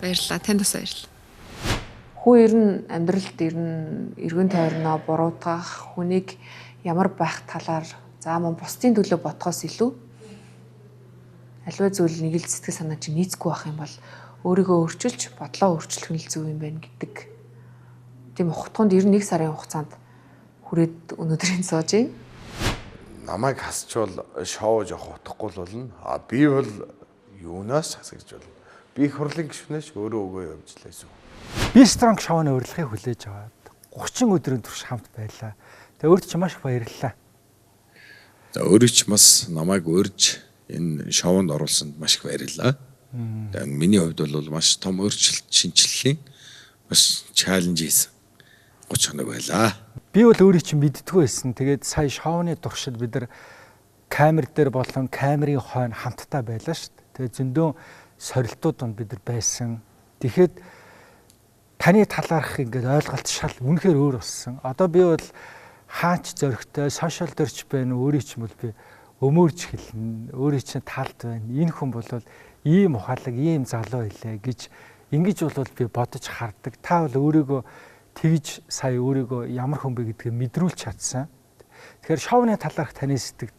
[SPEAKER 15] Баярлалаа. Танд бас баярлалаа.
[SPEAKER 4] Хүн ер нь амьдралд ер нь эргэн тойрноо буруутгах, хүнийг ямар байх талаар за мөн бусдын төлөө бодхоос илүү аливаа зүйл нэг л сэтгэл санаа чинь нийцгүй байх юм бол өөрийгөө өөрчилж, бодлоо өөрчлөх нь л зөв юм байна гэдэг. Тийм ухтгонд ер нь 1 сарын хугацаанд
[SPEAKER 15] хүрээд өнөөдрийн сууж байна.
[SPEAKER 16] Намайг хасчвал шоу жоох утахгүй л болно. Би бол юунаас хасагч болно. Би их хурлын гишүүнээс өөрөө өгөө явж лээсэн.
[SPEAKER 9] Би Strong шоуны урилгыг хүлээж аваад 30 өдрийн турш хамт байлаа. Тэгээ өөрт ч маш их баярлалаа.
[SPEAKER 7] За өөрөө ч бас намайг урьж энэ шоунд оруулсанд маш их баярлалаа. Тэгээ миний хувьд бол маш том өөрчлөлт шинжиллийн бас чаленж хийсэн 30 хоног байлаа.
[SPEAKER 9] Би бол өөрөө чинь мэддэггүй байсан. Тэгээд сая шоуны туршид бид нар камер дээр болон камерын хойно хамтдаа байлаа шүү дээ. Тэгээд зөндөө сорилтууд донд бид нар байсан. Тэгэхэд таны талаарх ингээд ойлголт шал үнэхээр өөр болсон. Одоо би бол хаач зөрөгтэй сошиал дөрч байна. Өөрийн ч юм бол би өмөрж хэлнэ. Өөрийн чинь талд байна. Энэ хүн бол ийм ухаалаг, ийм залуу илээ гэж ингэж бол би бодож хардаг. Та бол өөрийгөө тэгж сая өөрийгөө ямар хүн бэ гэдгийг мэдрүүлж чадсан. Тэгэхээр шоуны талаарх таны сэтгэл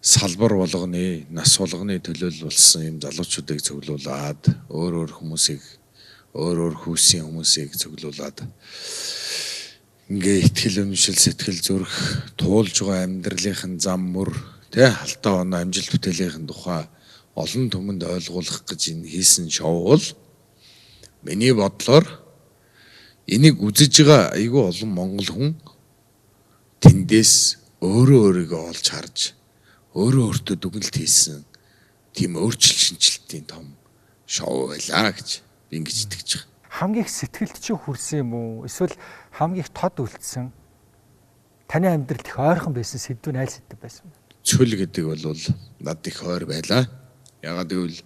[SPEAKER 7] салбар болгоны, нас болгоны төлөөлөлсөн юм залуучуудыг цуглуулад, өөр хүмүүсийг, өөр хүүсийн хүмүүсийг цуглуулад ингээ итгэл үнэмшил сэтгэл зүрх туулж байгаа амьдралынхын зам мөр тэ халтаа оноо амжилт бүтээлийнхэн тухай олон түмэнд ойлгуулах гэж энэ хийсэн шоу бол миний бодлоор энийг үзэж байгаа айгүй олон монгол хүн тэндээс өөрийгөө олж харж өөртөө дүгнэлт хийсэн тийм өөрчлөлт шинжилтийн том шоу байлаа гэж би ингэж итгэж байгаа.
[SPEAKER 9] Хамгийн их сэтгэлд чи хүрсэн юм уу? Эсвэл хамгийн их тод үлдсэн таны амьдралд их ойрхон байсан сэдвүүн аль сэдв байсан бэ?
[SPEAKER 7] Цөл гэдэг бол над их ойр байлаа. Ягаад гэвэл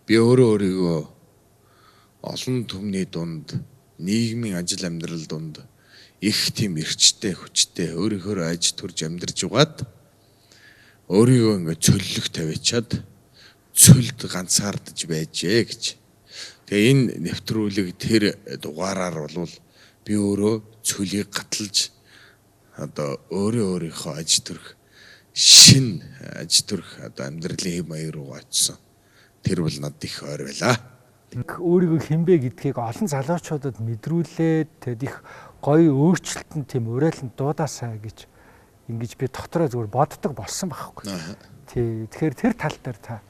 [SPEAKER 7] би өөрийгөө олон түмний дунд нийгмийн ажил амьдрал донд их тийм эрчтэй хүчтэй өөрийнхөө аж төрж амьдарч угаад өөрийгөө ингээд цөллөх тавиачаад цөлд ганцаардж байжээ гэж. Тэгээ энэ нэвтрүүлэг тэр дугаараар бол би өөрөө цөлийг гаталж одоо өөрийнхөө аж төрх шин аж төрх одоо амьдралын хэм маяг руу очсон. Тэр бол над их ойр байлаа.
[SPEAKER 9] Өөрийгөө хинбэ гэдгийг олон залуучуудад мэдрүүлээд тэгэд их гоё өөрчлөлтөнд тийм уриалан дуудаасаа гэж ингэж би дотороо зүгээр боддог болсон байхгүй. Тий. Тэгэхээр тэр тал дээр та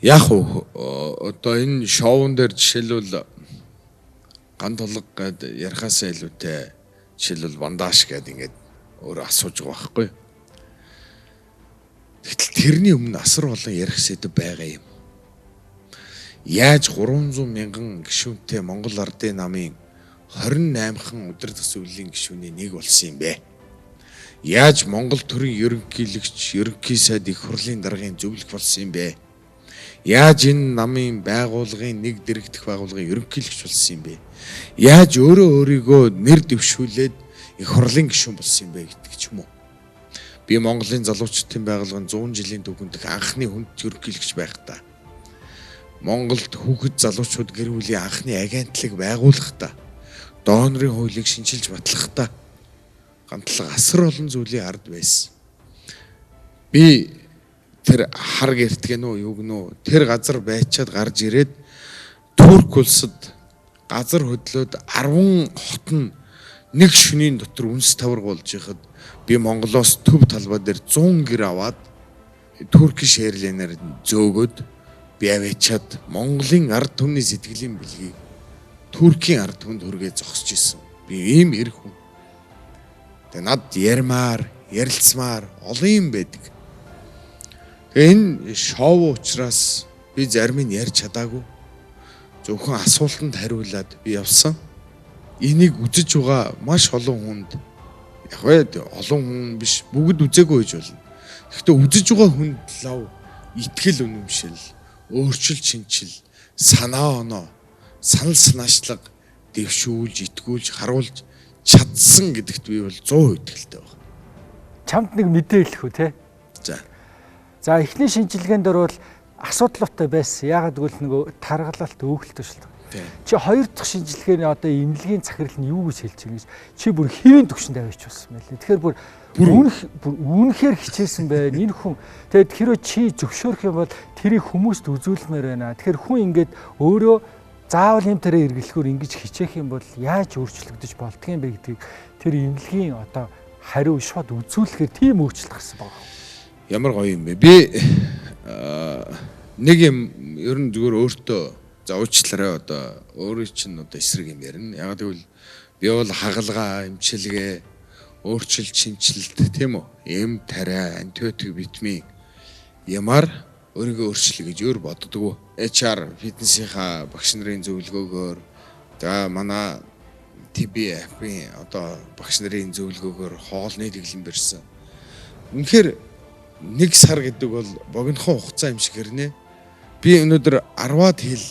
[SPEAKER 7] яг одоо энэ шоун дээр жишээлбэл ган толго гэд ярихаасаа илүүтэй жишээлбэл бандаж гэд ингээд өөрөө асууж байгаа байхгүй. Гэтэл тэрний өмнө асар олон ярих сэдв байгаа юм. Яаж 300 мянган гишүүнтэй Монгол Ардын намын 28хан удирдах зөвлөлийн гишүүний нэг болсон юм бэ? Яаж Монгол төрийн ерөнхийлөгч, ерөнхий сайд их хурлын даргын зөвлөх болсон юм бэ? Яаж энэ намын байгууллагын нэг дэрэгдэх байгууллагын ерөнхийлөгч болсон юм бэ? Яаж өөрийгөө нэр дэвшүүлээд их хурлын гишүүн болсон юм бэ гэдэг ч юм уу. Би Монголын залуучуудын байгууллагын 100 жилийн түүхэнд анхны хүнд ерөнхийлөгч байхдаа Монголд хүүхэд залуучууд гэр бүлийн анхны агентлаг байгуулахдаа донорын хуулийг шинжилж батлахдаа гантлаг асар олон зүйлийн ард байсан. Би тэр хар гэртгэн үү юу гэнэ үү тэр газар байчаад гарч ирээд Турк улсад газар хөдлөөд 10 хот нь нэг шөнийн дотор үнс таваргуулж яхад би Монголоос төв талбай дээр 100 гэр аваад Туркиш Эйрлайнаар зөөгөөд би авчиад Монголын ард түмний сэтгэлийн бэлгийг Туркийн ард түмэнд хүргээ зогсож исэн. Би ийм эр хүн. Тэгээ над ярмаар, ярилцмаар олон юм байдаг. Тэгээ энэ шоу учраас би зарим нь ярьж чадаагүй. Зөвхөн асуултанд хариулаад би явсан. Энийг үзэж байгаа маш олон хүнд яг олон хүн биш бүгд үзээгүй гэж болно. Гэхдээ үзэж байгаа хүнд лав итгэл үнэмшил өөрчил шинчил санаа оноо санал санаачлаг дэвшүүлж итгүүлж харуулж чадсан гэдэгт би бол 100% итгэлтэй байна.
[SPEAKER 9] Чамд нэг мэдээ хэлэх үү те? За эхний шинжилгээнд бол асуудалтай байсан. Яагаад гэвэл нөгөө таргалалт өөхөлт шүү дээ. Чи хоёр дахь шинжилгээний одоо имлэгийн захирал нь юу гэж хэлж байгаа юм. Чи бүр хэвийн төвшөнд аваач болсон байлээ. Тэгэхээр бүр үнэхээр хичээсэн байна. Энэ хүн тэгэд хэрвээ чи зөвшөөрөх юм бол тэрийг хүмүүст үзүүлмээр байна. Тэгэхээр хүн ингээд өөрөө заавал юм тэрэ эргэлэхүүр ингэж хичээх юм бол яаж өөрчлөгдөж болдгийм бэ гэдгийг тэр эмнэлгийн одоо хариу шууд үзүүлэхээр тийм өөрчлөлт гарсан байгаа.
[SPEAKER 17] Ямар гоё юм бэ? Би нэг юм ер нь зүгээр өөртөө за уучлаарай одоо өөрөө чинь одоо эсрэг юм ярина. Яг тэгвэл би бол хагалгаа, эмчилгээ, өөрчлөлт, шинжилэлт тийм үү? Эм тариа, антибиотик, витамин ямар өөрийгөө өөрчлөе гэж өөр боддгоо. HR фитнесийнхаа багш нарын зөвлөгөөгөөр за манай TBF-ийн одоо багш нарын зөвлөгөөгөөр хоолны дэглэм барьсан. Үнэхээр нэг сар гэдэг бол богинохон хугацаа юм шиг хэрнэ. Би өнөөдөр 10-аад хил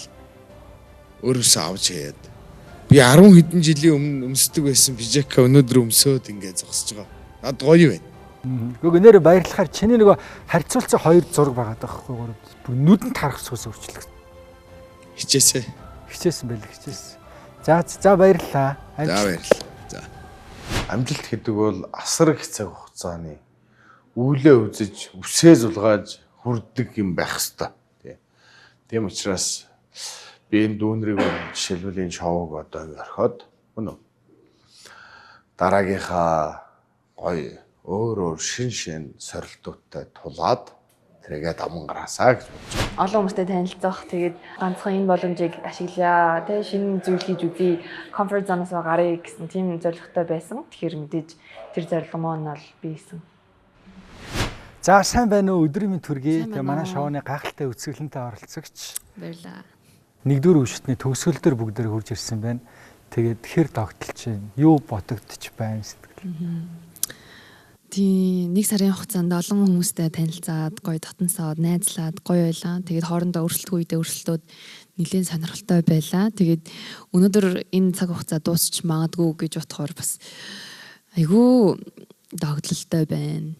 [SPEAKER 17] өөрөөсөө авч хаяад би 10 хэдэн жилийн өмнө өмсдөг байсан пижака өнөөдөр өмсөөд ингээд зогсож байгаа. Над гоё байна.
[SPEAKER 9] Гэхдээ нэр баярлахаар чиний нөгөө харьцуулсан хоёр зураг байгаа даахгүй гоо. Бүр нүдэнд харах сүс өөрчлөлт.
[SPEAKER 17] Хичээсэ.
[SPEAKER 9] Хичээсэн байл хичээсэн. За баярлалаа.
[SPEAKER 17] За баярлалаа. За.
[SPEAKER 16] Амжилт гэдэг бол асар их цаг хугацааны үүлээ үзэж, үсээ зулгааж хүрдэг юм байх хэвээр. Тийм учраас би энэ дүүнрийг жишээлбэл энэ шоуг одоо орхиод үнэ. Дараагийнхаа гоё өөр шин сорилтуудтай тулаад тэргээ даван гараасаа гэж бодож байна.
[SPEAKER 18] Олон хүмүүстэй танилцах, тэгээд ганцхан энэ боломжийг ашиглая, тэ шинэ зүйл хийж үзье, comfort zone-оос гарыг гэсэн тийм зорилготой байсан. Тэгэхээр мэдээж тэр зорилго маань бол бийсэн.
[SPEAKER 9] За сайн байна уу? Өдрийн мэнд хүргэе. Тэгээ манай шоуны гайхалтай үзэсгэлэнтэй оролцогч.
[SPEAKER 4] Баярлаа.
[SPEAKER 9] Нэгдүгээр үештний төгсгөл дээр бүгдээр хурж ирсэн байна. Тэгээд хэр тогтолж байна? Юу бодогдчих байна сэтгэл?
[SPEAKER 4] Тийм нэг сарын хугацаанд олон хүмүүстэй танилцаад, гоё дотносоод, найзлаад, гоё байлаа. Тэгээд хоорондоо өрсөлдөх үедээ өрсөлдөөд нэлээд сонирхолтой байлаа. Тэгээд өнөөдөр энэ цаг хугацаа дуусч магадгүй гэж бодохоор бас айгүй догтлолтой байна.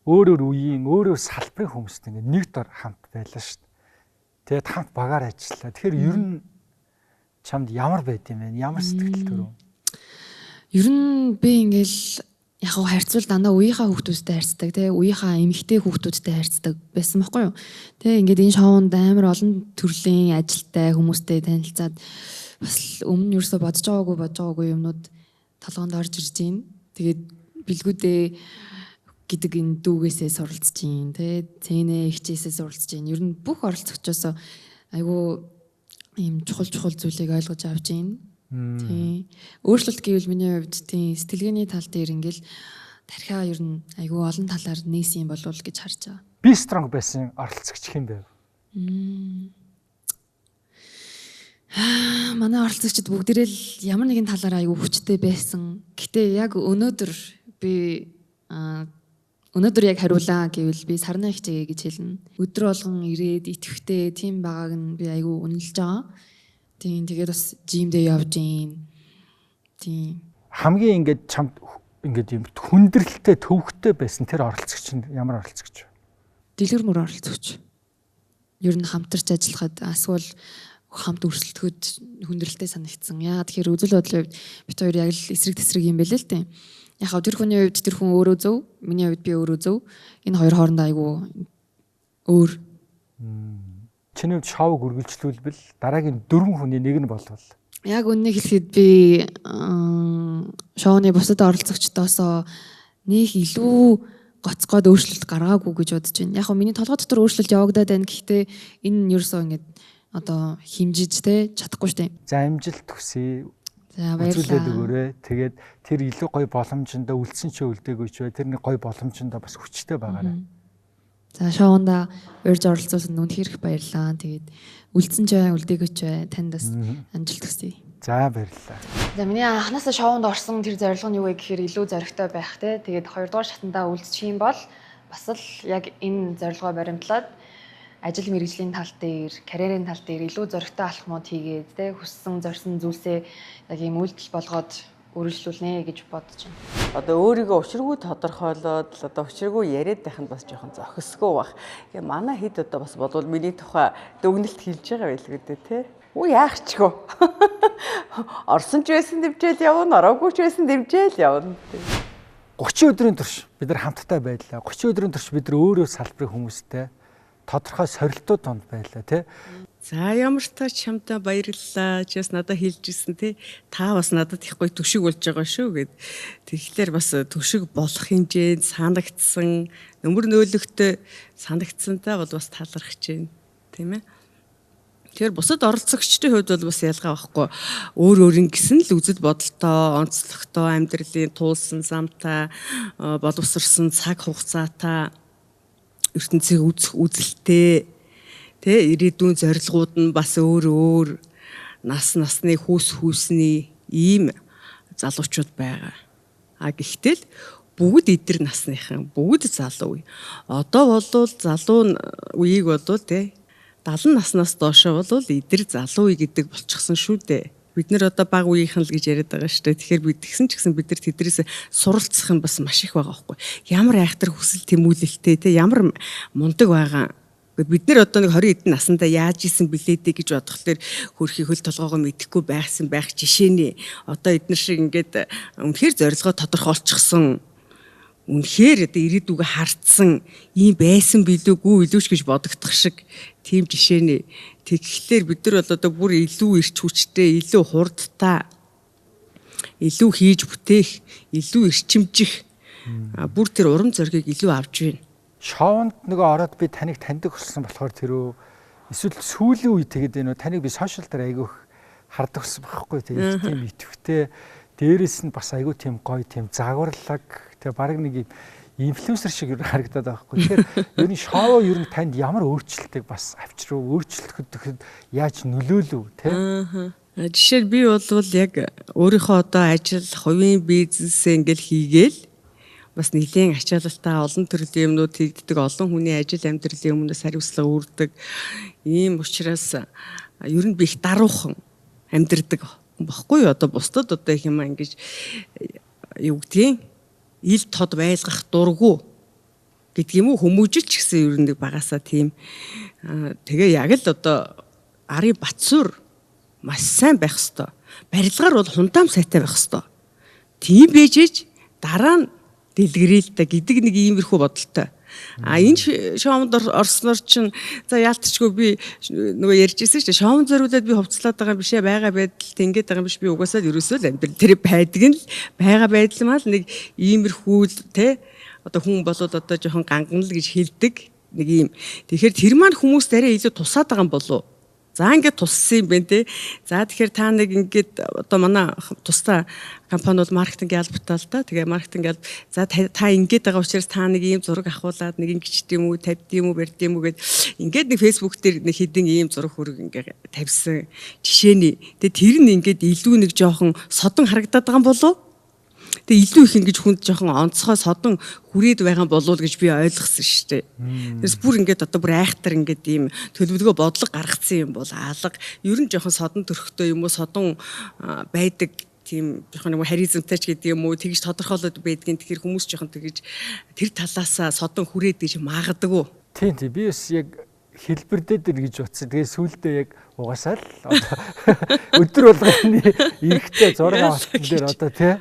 [SPEAKER 9] Өөрөөр үеийн, өөрөөр салбарын хүмүүстэй нэг дор хамт байлаа шүү дээ. Тэгээд хамт багаар ажиллаа. Тэгэхээр ер нь чамд ямар байд юм бэ? Ямар сэтгэл төрөв?
[SPEAKER 4] Ер нь би ингээл яг гоо харьцуул дандаа үеийнхаа хүүхдүүдтэй харьцдаг тий үеийнхаа эмэгтэй хүүхдүүдтэй харьцдаг байсан байхгүй юу. Тий ингээд энэ шоунд амар олон төрлийн ажилтай хүмүүстэй танилцаад бас өмнө ерөөсө бодож байгаагүй юмнууд толгоонд орж ирж байна. Тэгээд бэлгүүдээ гэдэг энэ дүүгээсээ суралцж байна тий цэнэ хичээсээ суралцж байна. Ер нь бүх оролцогчоос айгүй ийм чухал зүйлийг ойлгож авч байна. Тийм. Өөрчлөлт гэвэл миний хувьд тийм сэтгэлгээний тал дээр ингээл тархиа ер нь айгүй олон талаар нээсэн юм болов гэж харж байгаа.
[SPEAKER 9] Би strong байсан оролцогч хэм байв?
[SPEAKER 4] Манай оролцогчид бүгдээрээ л ямар нэгэн талаар айгүй хүчтэй байсан. Гэтэ яг өнөөдөр яг хариулаа гэвэл би сарны хичээгээ гэж хэлнэ. Өдөр болгон ирээд итгэвтэй тийм байгааг нь би айгүй үнэлж байгаа. Тийм тэгээд бас жимдээ явж гин. Тийм.
[SPEAKER 9] Хамгийн ингээд чамд ингээд юм хүндрэлтэй төвхтэй байсан тэр оролцогч нь ямар оролцогч вэ?
[SPEAKER 4] Дэлгэр мөр оролцогч. Ер нь хамтарч ажиллахад эсвэл хамт өрсөлдөхөд хүндрэлтэй санагдсан. Яа тэгэхээр үзэл бодлын хувьд бид хоёр яг л эсрэг тесрэг юм байл л дээ. Яг тэр хүний хувьд тэр хүн өөрөө зөв, миний хувьд би өөрөө зөв. Энэ хоёр хоорондоо айгүй өөр.
[SPEAKER 9] Чиний хувьд шоуг үргэлжлүүлбэл дараагийн 4 хүний нэг нь болвол
[SPEAKER 4] яг үннийг хэлэхэд би шоуны бусад оролцогчдоосоо нэг илүү гоцгоод өөрчлөлт гаргаагүй гэж бодож байна. Яг миний толгой дотор өөрчлөлт явагдаад байна. Гэхдээ энэ нь ерөөсөө ингэж одоо химжиж чадахгүй шүү дээ.
[SPEAKER 9] За амжилт хүсье.
[SPEAKER 4] За баярлалаа.
[SPEAKER 9] Өгөөрэй. Тэгээд тэр илүү гоё боломжиндөө үлдсэн ч үлдээгүй ч бай. Тэр нэг гоё боломжиндөө бас хүчтэй байгаарай.
[SPEAKER 4] За шоунда урьж оролцуулсан үнэхээр их баярлалаа. Тэгээд үлдсэн ч бай, үлдээгүй ч бай. Танд бас амжилт хүсье.
[SPEAKER 9] За баярлалаа.
[SPEAKER 18] За миний анханасаа шоунд орсон тэр зорилго нь юу вэ гэхээр илүү зоригтой байх те. Тэгээд 2 дугаар шатандаа үлдчих юм бол бас л яг энэ зорилгоо баримтлаад ажил мэргэжлийн тал дээр, карьерийн тал дээр илүү зоригтой алхмууд хийгээд те хүссэн зорьсон зүйлсээ яг ийм үйлдэл болгоод үргэлжлүүлнэ гэж бодож байна.
[SPEAKER 3] Одоо өөрийгөө учиргүй тодорхойлоод одоо учиргүй яриад байх нь бас жоохон зохисгүй бах. Тэгээ манай хэд одоо бас бодвол миний тухай дүгнэлт хэлж байгаа байл гэдэг те. Үгүй яахчгүй. Орсон ч байсан дэмжээл явна, ороогүй ч байсан дэмжээл явна.
[SPEAKER 9] 30 өдрийн турш бид нар хамтдаа байлаа. 30 өдрийн турш бид нар өөрөө салбарын хүмүүстэй тодорхой сорилтууд донд байлаа тий.
[SPEAKER 19] За ямар ч тач чамтай баярлалаа. Чи бас надад хэлж ирсэн тий. Та бас надад их гоё төшиг болж байгаа шүү гэд. Тэгэхээр бас төшиг болох хэмжээнд санагдсан, нөмөр нөөлөгтэй санагдсантай бол бас талархаж байна. Тийм ээ. Тэгэхээр бусад оролцогчдын хувьд бол бас ялгаа байхгүй. Өөр өөрийн гэсэн л үзэл бодолтой, онцлогтой амьдралын туулсан замтай, боловсрсон цаг хугацаатай ертөнцийг үзэх үзэлтэй тэ ирээдүйн зорилгууд нь бас өөр насны хүүсний ийм залуучууд байгаа. Гэхдээ л бүгд эдгээр насныхан, бүгд залуу үе. Одоо болвол залуу үеийг болвол тэ 70 наснаас доошоо болвол эдгээр залуу үе гэдэг болчихсон шүү дээ. Бид нэр одоо бага үеийнхэн л гэж яриад байгаа шүү дээ. Тэгэхээр бид тэгсэн ч гэсэн бид нар тэдрээс суралцах юм бас маш их байгаа байхгүй. Ямар айхтар хүсэл тэмүүлэлтэй тэ ямар мундаг байгаа. Бид нэр одоо нэг 20 эдэн наснда яаж исэн билээдэ гэж бодохлоор хөрхий хөл толгоогоо мэдэхгүй байхсан байх жишээний одоо эднэр шиг ингээд үнэхээр зорилгоо тодорхойлчихсон үнэхээр одоо ирээдүгөө хартсан ийм байсан билүүгүй илүүч гэж бодогдох шиг тийм жишээний тэгэхээр бид нар бол одоо бүр илүү эрч хүчтэй илүү хурдтай илүү хийж бүтээх илүү эрчимжих бүр тэр урам зориг илүү авч байна.
[SPEAKER 9] Шоунд нөгөө ороод би таныг таньдаг болсон болохоор тэрөө эсвэл сүүлийн үе тэгээд энэ таныг би сошиал дээр айгүйх хардаг болсон байхгүй тэгээд тийм итгэвтэй дээрэс нь бас айгүй тийм гоё тийм загварлаг тэгээд баг нэг инфлюенсер шиг харагдаад байгаа байхгүй. Тэгэхээр ер нь шоу ер нь танд ямар өөрчлөлтийг бас авчирв өөрчлөлтөд яаж нөлөөлөв те?
[SPEAKER 19] Жишээ нь би бол яг өөрийнхөө одоо ажил хувийн бизнесээ ингээл хийгээл бас нэлийн ачаалалтай олон төрлийн юмнууд хийгддэг олон хүний ажил амьдралын өмнөөс хариуцлага үүрдэг ийм учраас ер нь би их даруухан амьдрдаг баггүй одоо бусдад одоо их юм ингэж юу гэдгийг ил тод байлгах дургу гэдэг юм уу хүмүүжилч гэсэн ер нь багасаа тийм тэгээ яг л одоо Ари Батсуур маш сайн байх хэвээр барилгаар бол хундаам сайтай байх хэвээр тийм бэжэж дараа нь дэлгэрээлтэй гэдэг нэг иймэрхүү бодолтой. Энэ шоунд орсноор чинь за яалтчгүй би нөгөө ярьжсэн шүү дээ. Шоунд зориулаад би хувцлаад байгаа юм бишээ байгаа байдал тэнгээд байгаа юм биш би угаасаа ерөөсөө л амьдрал тэр байдаг нь л байгаа байдал маа л нэг иймэрхүү те одоо хүн болоод одоо жоохон ганган л гэж хэлдэг нэг юм. Тэгэхээр тэр маань хүмүүс арай илүү тусаад байгаа юм болов. За ингээд туссан юм байна те. За тэгэхээр та нэг ингээд одоо манай тусдаа компаниуд маркетинг ялбартаа л да. Тэгээ маркетинг ялб. За та ингээд байгаа учраас та нэг ийм зураг авахуулаад нэг ингэчт юм уу, тавьд юм уу, барьд юм уу гэд ингээд нэг фэйсбુક дээр нэг хэдэн ийм зураг хөрөг ингээд тавьсан жишээний. Тэгээ тэр нь ингээд илүү нэг жоохон содон харагдаад байгаа юм болов? Тэгээ илүү их ингэж хүнд жоохон онцгой содон хүрээд байгаа болов гэж би ойлгосон шүү дээ. Тэрс бүр ингээд одоо бүр айхтар ингээд ийм төлөвлөгөө бодлого гаргацсан юм бол алга ер нь жоохон содон төрхтэй юм уу содон байдаг тийм жоохон нэг харизмтай ч гэдэг юм уу тэгж тодорхойлоод байдгийн тэгэхээр хүмүүс жоохон тэгж тэр талаасаа содон хүрээд гэж магадгүй.
[SPEAKER 9] Тийм би бас яг хэлбэрдээ дэр гэж утсан. Тэгээ сүүлдээ яг угаасаа л өдөр болгоны эрэхтэй зураг авалтан дээр одоо тий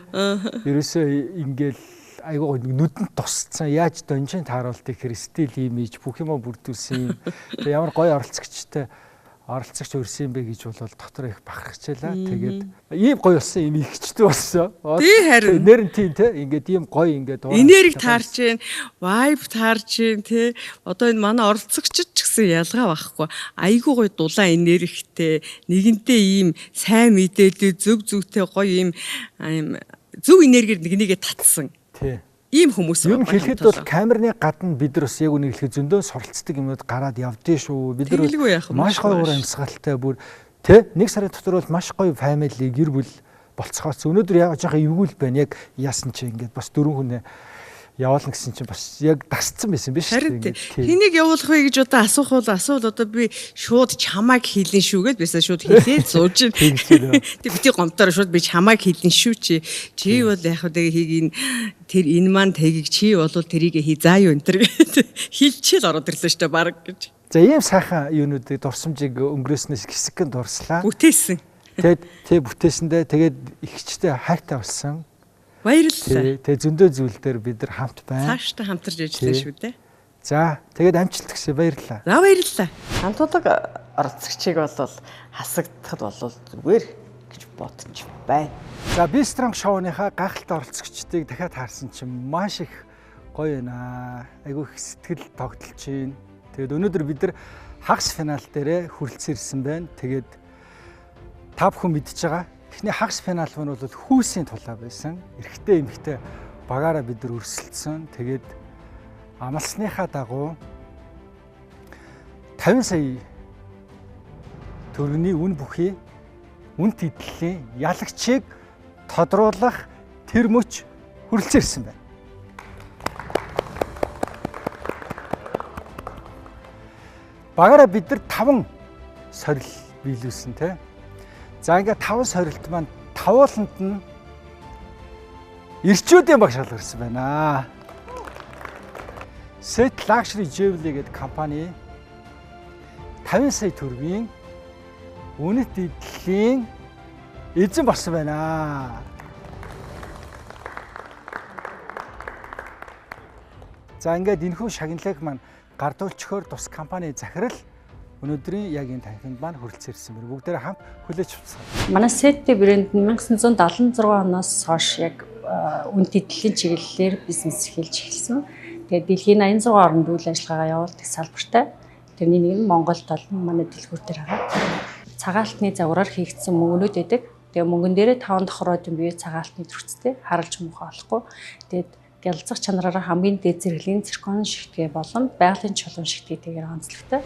[SPEAKER 9] ерөөсөө ингээл айгуу нүдэнд тусцсан яаж донжин тааруултыг хэр стил имиж бүх юма бүрдүүлсэн юм. Тэгээ ямар гоё оролцогчтой оролцогч өрсөн бэ гэж бол дотор их бахархчихлаа. Тэгээд ийм гоё болсон юм ихчтэй болсон.
[SPEAKER 19] Тий харин
[SPEAKER 9] нэр нь тийм те ингээд ийм гоё ингээд
[SPEAKER 19] энерги таарч जैन, vibe таарч जैन те. Одоо энэ манай оролцогчд ч гэсэн ялгаа байхгүй. Айгуу гоё дулаан энергитэй, нэгэнтээ ийм сайн мэдээлэл зөв зөвтэй гоё ийм зөв энергиэр нэгнийгээ татсан.
[SPEAKER 9] Тий.
[SPEAKER 19] Ийм хүмүүс
[SPEAKER 9] юм хэлэхэд бол камерны гадна бид нар бас яг үнийг хэлэхэд зөндөө суралцдаг юмнууд гараад явдээ шүү. Бид нар маш гоё уур амьсгалтай бүр тэ нэг сарын дотор бол маш гоё фамили гэр бүл болцохоос өнөөдөр яг жоохон эвгүүл байна. Яг яасан чи ингээд бас 4 хүн явуулна гэсэн чинь бас яг дасцсан байсан биш үү?
[SPEAKER 19] Хэнийг явуулах вэ гэж одоо асуул одоо би шууд чамайг хийлэн шүүгээд бисаа шууд хийлээд сууж байна. Тэг бити гомтоор шууд би чамайг хийлэн шүү чи бол яг хөө тэгээ тэр энэ маань тэгийг чи бол тэрийг хий заа юу энэ төр хилчээл ороод ирлээ шүү дээ баг гэж.
[SPEAKER 9] За ийм сайхан юунуудыг дурсамжийг өнгөрөөснөөс хэсэгэн дурслаа.
[SPEAKER 19] Бүтээсэн.
[SPEAKER 9] Тэгээд бүтээсэндээ тэгээд ихчтэй хайртай болсон.
[SPEAKER 19] Баярлалаа.
[SPEAKER 9] Тэгээ зөндөө зүйл дээр бид нар хамт байна.
[SPEAKER 19] Цаашдаа хамтарч ажиллана шүү дээ.
[SPEAKER 9] За тэгээд амжилт хүсье, баярлалаа.
[SPEAKER 19] За баярлалаа.
[SPEAKER 3] Хамтлагийн оролцогчийг бол хасагдахад бол зүгээр гэж бодож байна.
[SPEAKER 9] За Бистрон шоуныхаа гахалтай оролцогчдыг дахиад харсан чинь маш их гоё байна. Айгүй их сэтгэл тогтолж байна. Тэгээд өнөөдөр бид нар хагас финал дээрээ хүрэлцээрсэн байна. Тэгээд та бүхэн мэдж байгаа. Эхний хагас финал нь бол хүүсийн тулаа байсан. Эрэгтэй эмэгтэй багаараа бид нар өрсөлдсөн. Тэгээд амлсныхаа дагуу 50 сая төгрөгийн үн бүхий үн тэтгэлийн ялагчийг тодруулах тэр мөч хүрэлцээрсэн байна. Багаараа бид нар 5 сорил биелүүлсэн тий. За ингээд 5 сорилт маань тавууланд нь эрчүүдийн баг шалгарсан байна. Set Luxury Jewelry гэдэг компани 50 сая төгрөгийн үнэт эдлийн эзэн болсон байна. За ингээд энэхүү шагналыг маань гардуулчхоор тус компани захирал өнөөдрийн яг энэ танхимд маань хүрэлцээрсэн байна. Бүгдээрээ хамт хүлээж авцгаая.
[SPEAKER 20] Манай Seti брэнд нь 1976 оноос хойш яг үнэт эдлийн чиглэлээр бизнес эхэлж эхэлсэн. Тэгээд дэлхийн 86 орнд үйл ажиллагаагаа явуулдаг салбартай. Тэрний нэг нь Монголд болон манай дэлгүүр дээр байгаа. Цагаалтны загвараар хийгдсэн мөнгнүүд байдаг. Тэгээ мөнгөн дээрээ 5 дахь родын бие цагаалтны төрцтэй харалж мөнхөө олохгүй. Тэгээд гялцах чанараараа хамгийн дээд зэрэглэлийн циркон шигтгээ болон байгалийн чулуун шигтгээтэйгээр онцлогтой.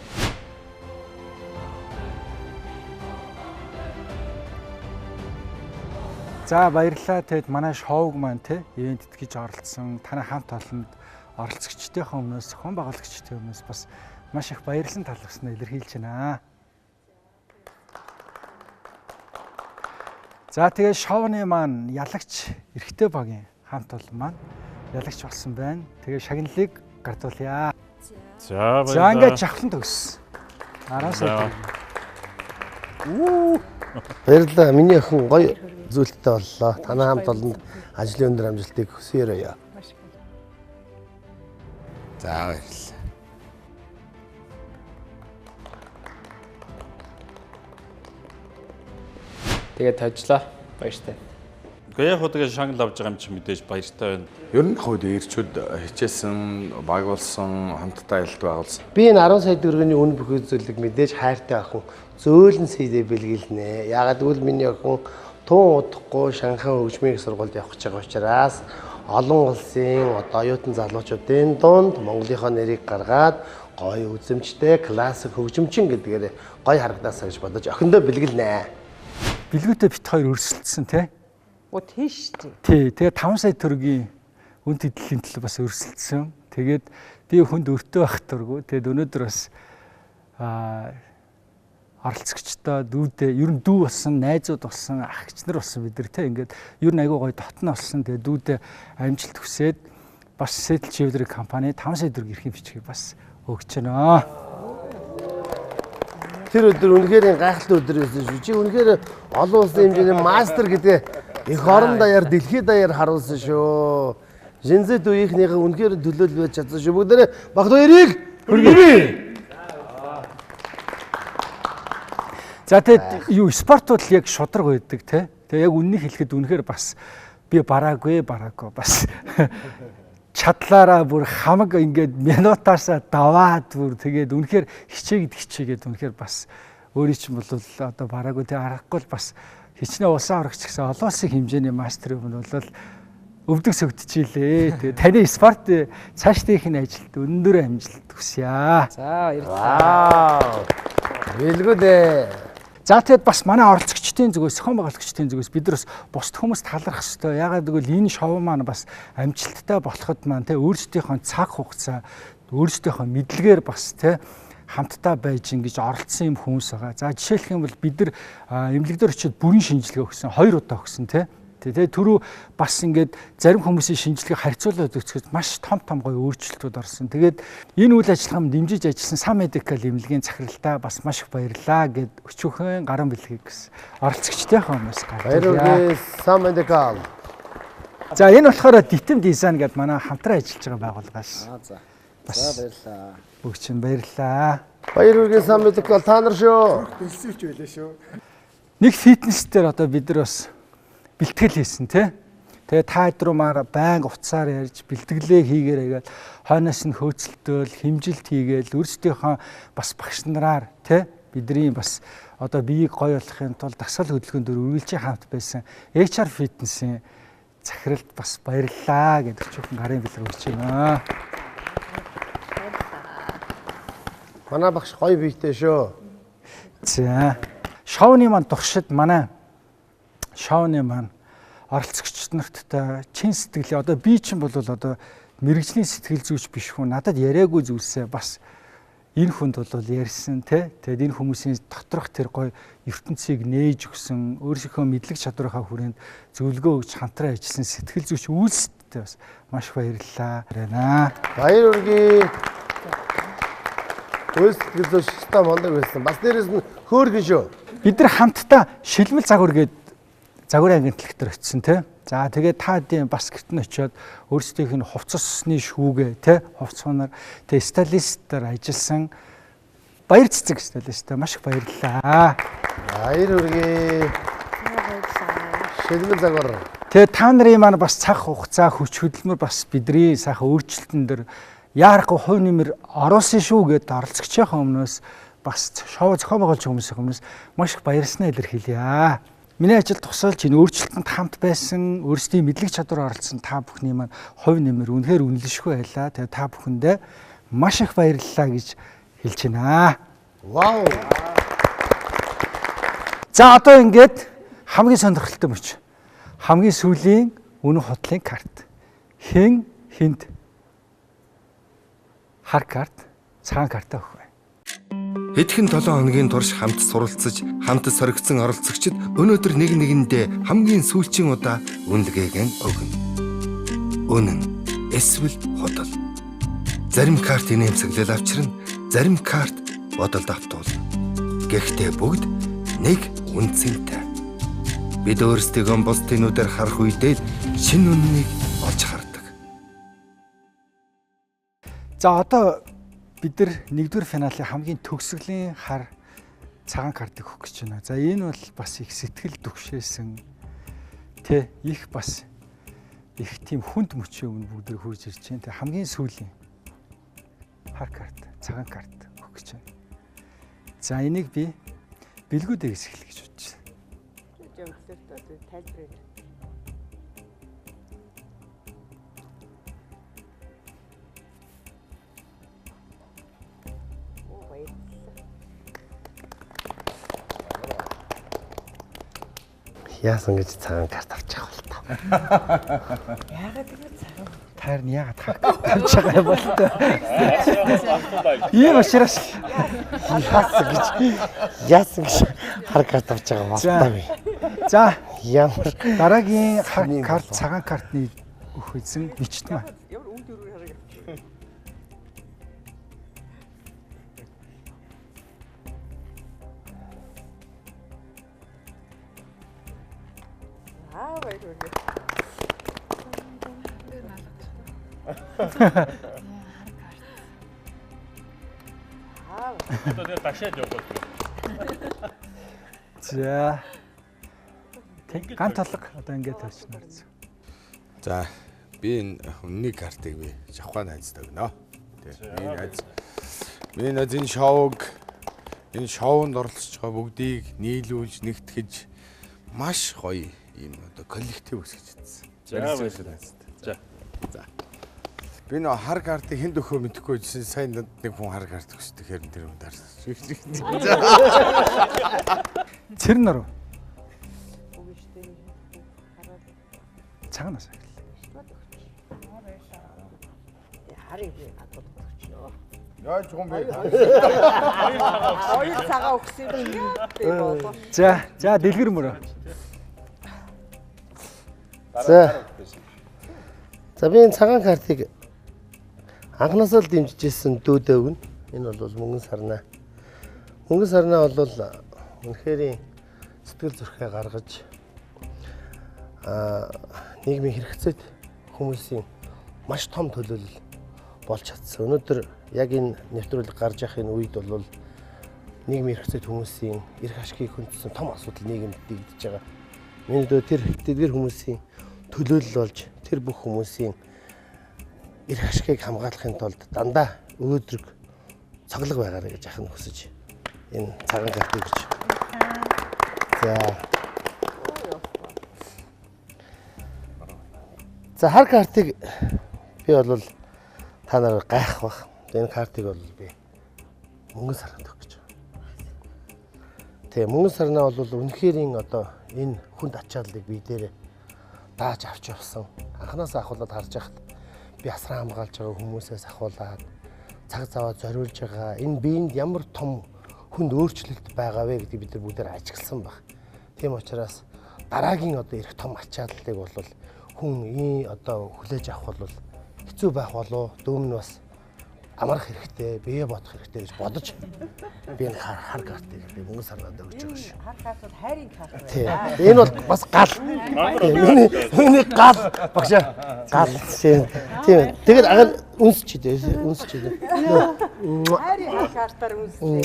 [SPEAKER 9] За баярлалаа. Тэгэд манай шоуг маань те ивент итгэж оролцсон танай хамт олонд оролцогчдынхаа өмнөөс хон байгуулагчдын өмнөөс бас маш их баярлан талархснаа илэрхийлж байна. За тэгээд шоуны маань ялагч эрэгтэй багийн хамт олон маань ялагч болсон байна. Тэгээд шагналыг гардуулъя.
[SPEAKER 7] За баярлалаа.
[SPEAKER 9] За ингээд жавхлан төгс. Араасаа.
[SPEAKER 2] Баярлалаа. Миний охин гоё зүйлтэй боллоо. Танай хамт олонд ажлын өндөр амжилтыг хүсье.
[SPEAKER 17] За баярлалаа.
[SPEAKER 6] Тэгээд тавьжлаа. Баяртай.
[SPEAKER 7] Гэхдээ яг удаа шагнал авч байгаа юм чи мэдээж баяртай байна.
[SPEAKER 16] Ер нь хойд ирчүүд хичээсэн, багуулсан, хамтдаа аялалд байгуулсан.
[SPEAKER 2] Би энэ 10 сая төгрөгийн үн бүхий зүйлийг мэдээж хайртай охин зөөлөн сэдэ бэлгэлнэ. Ягаад гэвэл миний охин тун удахгүй Шанхай хөгжмийн сургуульд явах гэж байгаа учраас олон улсын одоо оюутан залуучуудын дунд Монголынхоо нэрийг гаргаад гоё үзэмжтэй классик хөгжимчин гэдгээр гоё харагдаасаа гэж бодож охиндоо бэлгэлнэ.
[SPEAKER 9] Билгүүтээ бит хоёр өрсөлдсөн тий.
[SPEAKER 3] Тийш тий.
[SPEAKER 9] Тий, тэгээ 5 сая төгрөгийн үн тэтгэлийн төлөө бас өрсөлдсөн. Тэгээд би хүнд өртөө байх дурггүй. Тэгээд өнөөдөр бас оролцогчдоо дүүдээ ер нь дүү болсон, найзууд болсон, ах эгч нар болсон бид нар тий. Ингээд ер нь айгүй гоё дотно болсон. Тэгээд дүүдээ амжилт хүсээд бас Settle Jewelry компани 5 сая төгрөг эрхэм бичгийг бас өгч байна.
[SPEAKER 2] Тэр өдөр үнэхээр гайхалтай өдөр байсан шүү. Чи үнэхээр олон улсын хэмжээний мастер гэдэг эх орон даяар дэлхийд даяар харуулсан шүү. Жинзэт үеийнхнийхээ үнэхээр төлөөлөл байж чадсан шүү. Бүгдээрээ багт хоёрыг хүргэе.
[SPEAKER 9] За тэгээд юу спортууд яг шудраг байдаг тий. Тэгээ яг үннийг хэлэхэд үнэхээр бас би бараагүй бас чадлаараа бүр хамаг ингээд минутаасаа даваад бүр тэгээд үнэхээр хичээгээд үнэхээр бас өөрийн чинь бол одоо бараагүй тэг аргагүй л бас хичнээн улаан орогч гэсэн олон улсын хэмжээний мастер юм бол өвдөг сөгдөжээ. Тэгээд таны спорт цаашдынхын ажилд өндөр амжилт хүсье.
[SPEAKER 3] За баярлалаа.
[SPEAKER 2] Билгүү дээ.
[SPEAKER 9] За тэгэд бас манай оролцогчдын зүгээс, зохион байгуулагчдын зүгээс бид нар бас бусд хүмүүст талархах ёстой. Ягаад гэвэл энэ шоу маань бас амжилттай болоход маань өөрсдийнхөө цаг хугацаа, өөрсдийнхөө мэдлэгээр бас хамтдаа байж ингэж оролцсон юм хүмүүс байгаа. За жишээлх юм бол бид нар эмнэлэгдэр очиод бүрийн шинжилгээ өгсөн, 2 удаа өгсөн тий. Тэгээ түрүү бас ингээд зарим хүмүүсийн шинжилгээ харьцуулаад үзэхэд маш том гоё өөрчлөлтүүд орсон. Тэгээд энэ үйл ажиллагаанд дэмжиж ажилласан Сан Медикал эмнэлгийн захиралтаа бас маш их баярлалаа гэд өчүүхэн гарan бэлгийг гэсэн оролцогчдынхаа өмнөөс
[SPEAKER 2] баярлалаа. Сан Медикал.
[SPEAKER 9] За энэ болохоор Dittem Design гэдэг манай хамтран ажиллаж байгаа байгууллага ш.
[SPEAKER 2] За.
[SPEAKER 9] Бас баярлалаа. Бүгд чинь баярлалаа.
[SPEAKER 2] Баяр үргийн сан мэдэх бол та нар шүү.
[SPEAKER 11] Дэлсэлж байлаа шүү.
[SPEAKER 9] Нэг фитнес дээр одоо бид нар бас бэлтгэл хийсэн тий. Тэгээ та өдрөмаар байнга уцаар ярьж бэлтгэлээ хийгээрээгээл хойноос нь хөөцөлтөөл хэмжилт хийгээл өөрсдийнхөө бас багш нараар тий бидний бас одоо биеийг гоё болгохын тулд дасгал хөдөлгөөнд үргэлжлэн хамт байсан HR Fitness-ийн захиралд бас баярлалаа гэдэг чухал гарын бэлэг өгч байна.
[SPEAKER 2] Манай багш гоё биетэй шүү.
[SPEAKER 9] За. Шоуны маань туршид манай шоуны маань оролцогчид нарттай чин сэтгэлээ одоо би чинь бол одоо мэрэгжлийн сэтгэл зүйч биш хүн надад яриаггүй зүйлсээ бас энэ хүнд бол ярьсан тий. Тэгэд энэ хүмүүсийн доторх тэр гоё ертөнцийг нээж өгсөн өөрсдийнхөө мэдлэг чадварынхаа хүрээнд зөвлөгөө өгч хамтран ажилласан сэтгэл зүйч үйлстэй бас маш баярлалаа.
[SPEAKER 2] Баяр үргийн үйлсэтгэл зүйч та мондог байсан. Бас дээрээс нь хөөргөн шүү.
[SPEAKER 9] Бид нар хамтдаа шилмэл загвар гээд загварын агентлагт төр очисон тий. За тэгээд та хэдийн бас гэртэн очиод өөрсдийнх нь хувцасны шүүгээ тий хувцсанаар тий стилистээр ажилласан баяр цэцэг стилисттэй маш их баярлалаа.
[SPEAKER 2] Баяр үргээ. Шилмэл загвар.
[SPEAKER 9] Тэгээд та нарын маань бас цаг хугацаа хүч хөдөлмөр бас бидний сайхан өөрчлөлтөн дээр яарахгүй хувь нэмэр оруулсан шүү гэдээ оролцогчийнхаа өмнөөс бас шоу зохион байгуулж хүмүүсийн өмнөөс маш их баярлснаа илэрхийлье. Миний ажил тусалж энэ өөрчлөлтөнд хамт байсан өөрсдийн мэдлэг чадвар оролцсон та бүхний маань хувь нэмэр үнэхээр үнэлшгүй байлаа. Тэгээ та бүхэндээ маш их баярлалаа гэж хэлж байна.
[SPEAKER 2] Вау.
[SPEAKER 9] За одоо ингээд хамгийн сонирхолтой мөч. Хамгийн сүүлийн үнэн худлын карт. Хэн хүнд хар карт, цагаан картаа өгөх бай.
[SPEAKER 1] Хэдхэн 7 хоногийн турш хамт суралцаж, хамт соригдсон оролцогчид өнөөдөр нэг нэгэндээ хамгийн сүүлчийн удаа үнэлгээгэн өгнө. Үнэн эсвэл худал. Зарим карт инээмсэглэл авчирна, зарим карт бодолд автуулна. Гэхдээ бүгд нэг үнцэнтэй. Бид өөрсдийгөө бусдын нүдээр харах үедээ шинэ үннийг олж хардаг.
[SPEAKER 9] За одоо бид нар нэгдүгээр финалийн хамгийн төгсгөлийн хар цагаан картыг өгөх гэж байна. За энэ бол бас их сэтгэл түгшээсэн тэ их бас их тийм хүнд мөчөө өмнө бүгд хурж ирж байна. Тэ хамгийн сүүлийн хар карт, цагаан карт өгөх гэж байна. За энийг би бэлгүүдээс эхлэх гэж бодож байна.
[SPEAKER 3] Тайлбарыг.
[SPEAKER 2] Яасан гэж цагаан карт авч байгаа бол та.
[SPEAKER 3] Яагаад ингэ цагаан?
[SPEAKER 9] Таар нь яагаад авч байгаа юм бол та. Ийм учраас
[SPEAKER 2] яасан гэж хар карт авч байгаа бол та би.
[SPEAKER 9] За
[SPEAKER 2] ямар
[SPEAKER 9] дараагийн хар карт цагаан картны өгөх эзэн бичтэн байна.
[SPEAKER 3] Ямар үнд өргөр харагдав. Баяр үргээ.
[SPEAKER 7] Одоо тэгээ дашаад явбал.
[SPEAKER 9] За. Гант толго одоо ингээд тавьчихна.
[SPEAKER 17] За би энэ үнний картыг би Жавхан найзтай өгнө. Миний найз энэ шоунд оролцож байгаа бүгдийг нийлүүлж нэгтгэж маш гоё ийм одоо коллектив үсгэж чадсан. За. Би нөө хар картыг хэн дөхөө мэдэхгүй байсан. Сайн нэг хүн хар карт өгсдөг хэрэг тэр хүн дарсан.
[SPEAKER 9] Тэр нар уу? Цагаанаас эхэллээ.
[SPEAKER 3] Харин надад өгчнөө.
[SPEAKER 16] Яаж юм бэ?
[SPEAKER 3] Хоёр цагаан өгсөн юм болов.
[SPEAKER 9] За дэлгэр мөрөө.
[SPEAKER 2] За би энэ цагаан картыг анхнаасаа л дэмжижсэн дүүдээ өгнө. Энэ бол мөнгөн сарнаа. Мөнгөн сарнаа бол үнэхээр сэтгэл зүрхээ гаргаж нийгмийн хэрэгцээд хүмүүсийн маш том төлөөлөл болж чадсан. Өнөөдөр яг энэ нэвтрүүлэг гарч явах энэ үед бол нийгмийн эрх зүйн хүмүүсийн эрх ашгийг хүндсэн том асуудал нийгэмд дэгдэж байгаа. Миний дөө тэр тэдгэр хүмүүсийн төлөөлөл болж тэр бүх хүмүүсийн эрх ашгийг хамгаалахын тулд дандаа өөдрөг цоглог байгаарай гэж ахын хүсэж энэ цагаан картыг ирж. За хар картыг би бол та нараар гайх бах. Энэ картыг бол би мөнгөн саранд өгөх гэж байна. Тэгээ мөнгөн сарнаа бол үнэхээр одоо энэ хүнд ачааллыг би дээрээ дааж авч явсан. Анханасаа ахуулаад харж байхад би асран хамгаалж байгаа хүмүүсээс ахуулаад цаг заваа зориулж байгаа энэ биеинд ямар том хүнд өөрчлөлт байгаа вэ гэдгийг бид нар бүгдээр ажигласан баг. Тийм учраас дараагийн одоо ирэх том ачааллыг бол хүн одоо хүлээж авах бол хэцүү байх болов. Дөөм нь бас амарх хэрэгтэй, бие бодох хэрэгтэй гэж бодож би энэ хар картыг би мөнгө сарнаад өгч байгаа шүү.
[SPEAKER 3] Хар карт бол хайрын карт байна.
[SPEAKER 2] Тийм. Энэ бол бас гал. Миний гал багшаа. Гал. Тийм. Тэгээд агаар үнсч дээ.
[SPEAKER 3] Хайрын хар картаар үнслээ.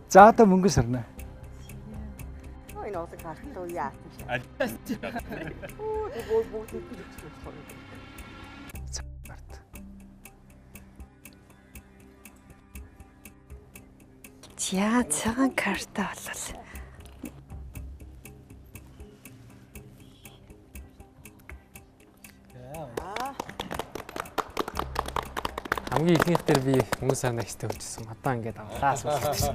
[SPEAKER 9] За одоо мөнгө сарнаа.
[SPEAKER 3] Энэ уусаг карт уу яа.
[SPEAKER 8] За цагаан карта болол.
[SPEAKER 6] Хамгийн ихнийх дээр би мөнгө сарнаа ихтэй өгчсөн. Одоо ингээд авлаа сүлжээ.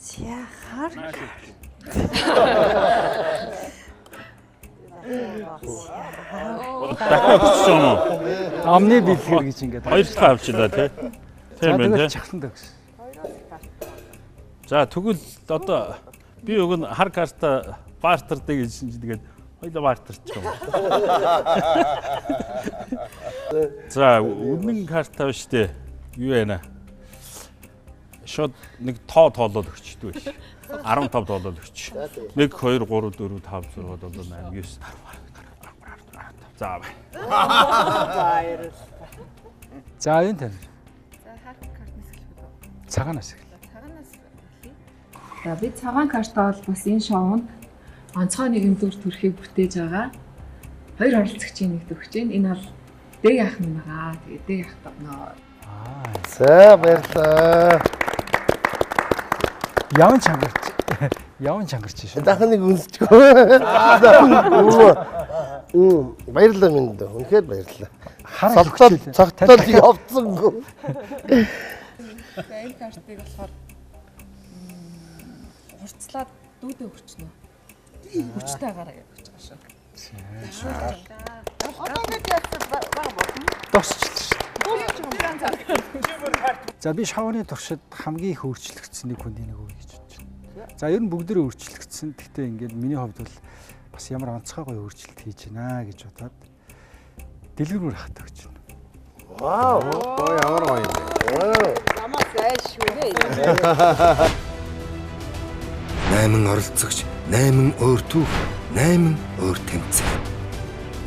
[SPEAKER 8] За хар.
[SPEAKER 7] Дахиад өгсөн үү?
[SPEAKER 9] Амны бэлгэр гэж ингээд.
[SPEAKER 7] Хоёр дахь авчлаа тий. Тийм байна тий.
[SPEAKER 9] Чахланд өгсөн.
[SPEAKER 7] За тэгвэл одоо би өг нь хар карта бартардаг гэж тэгээд хоёул бартарч юм. За үнэн карта биш тий. Юу яана? Шууд нэг тоолоод өгчдөг биш. 15 тоолоод өгч. 1 2 3 4 5 6 7 8 9 10. За бай.
[SPEAKER 9] За энэ тань.
[SPEAKER 4] За хар картнаас эхлэв.
[SPEAKER 9] Цагаанаас эхлэв.
[SPEAKER 21] За би цагаан карта бол бас энэ шоунд онцгой нэгэн дүр төрхийг бүтээж байгаа. Хоёр оролцогчийн нэгт өгч байна. Энэ бол Дэг ах минь байгаа. Тэгээд Дэг ах тавнаа.
[SPEAKER 2] За баярлалаа.
[SPEAKER 9] Яван чангарч шүү.
[SPEAKER 2] Дахин нэг үнсчихөө. Баярлалаа минь дөө. Үнэхээр баярлалаа. Цогтол явцсангүй.
[SPEAKER 21] За энэ картыг болохоор хурцлаад дүүдээ өгчнө. Хүчтэй агаараа гэж өгч байгаа шүү.
[SPEAKER 3] Одоо нэг яасан баг болно.
[SPEAKER 9] Тосчлаа. За би шоуны туршид хамгийн их өөрчлөгдсөн нэг хүнд нэг үе гэж бодож байна. За ер нь бүгдээрээ өөрчлөгдсөн. Гэхдээ ингээд миний хувьд бол бас ямар онцгой гоё өөрчлөлт хийж байна гэж бодоод дэлгэрмөр хатаа гэж байна.
[SPEAKER 2] Вау.
[SPEAKER 3] Ямар гоё юм. Намаас айшгүй нэ.
[SPEAKER 1] 8 оролцогч, 8 өөр түүх, 8 өөр тэмцээн.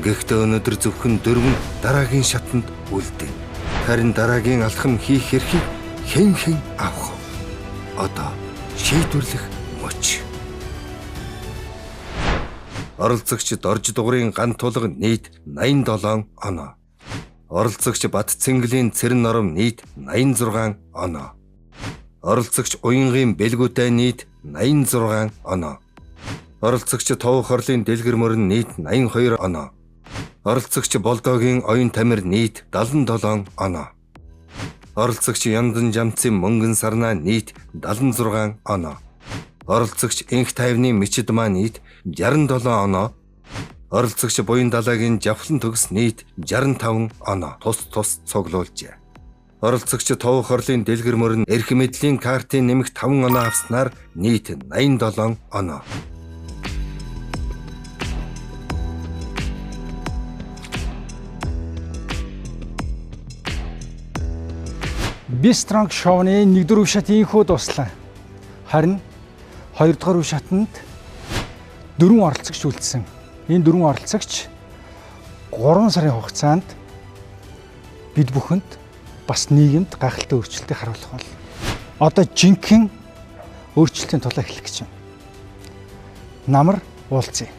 [SPEAKER 1] Гэхдээ өнөөдөр зөвхөн 4 дараагийн шатанд үлдэн. Харин дараагийн алхам хийх эрхийг хэн авах вэ? Одоо шийдвэрлэх мөч. Оролцогчид орж дугуурын ган тулга нийт 87 оноо. Оролцогч Бат Цэнгэлийн Цэрэн нором нийт 86 оноо. Оролцогч Уянгийн Бэлгүүтэй нийт 86 оноо. Оролцогч Тов хорлын Дэлгэр мөрөн нийт 82 оноо. Оролцогч Болдогийн Оюн Тамир нийт 77 оноо. Оролцогч Яндан Жамцын Мөнгөн сарнаа нийт 76 оноо. Оролцогч Инх тайвны Мичид маа нийт 67 оноо. Оролцогч Буян далайгийн Жавхлан төгс нийт 65 оноо. Тус цуглуулжээ. Оролцогч Тов хорлын Дэлгэр мөрөн эрх мэдлийн картын нэмэх 5 оноо авснаар нийт 87 оноо.
[SPEAKER 9] Бистронг шоуны 1-р үе шат инхүү дуслаа. Харин 2-р үе шатанд 4 оролцогч үлдсэн. Энэ 4 оролцогч 3 сарын хугацаанд бид бүхэнд бас нийгэмд гайхалтай өөрчлөлтийг харуулах бол одоо жинхэнэ өөрчлөлтийн тулаа эхлэх гэж байна. Намар уулзъя.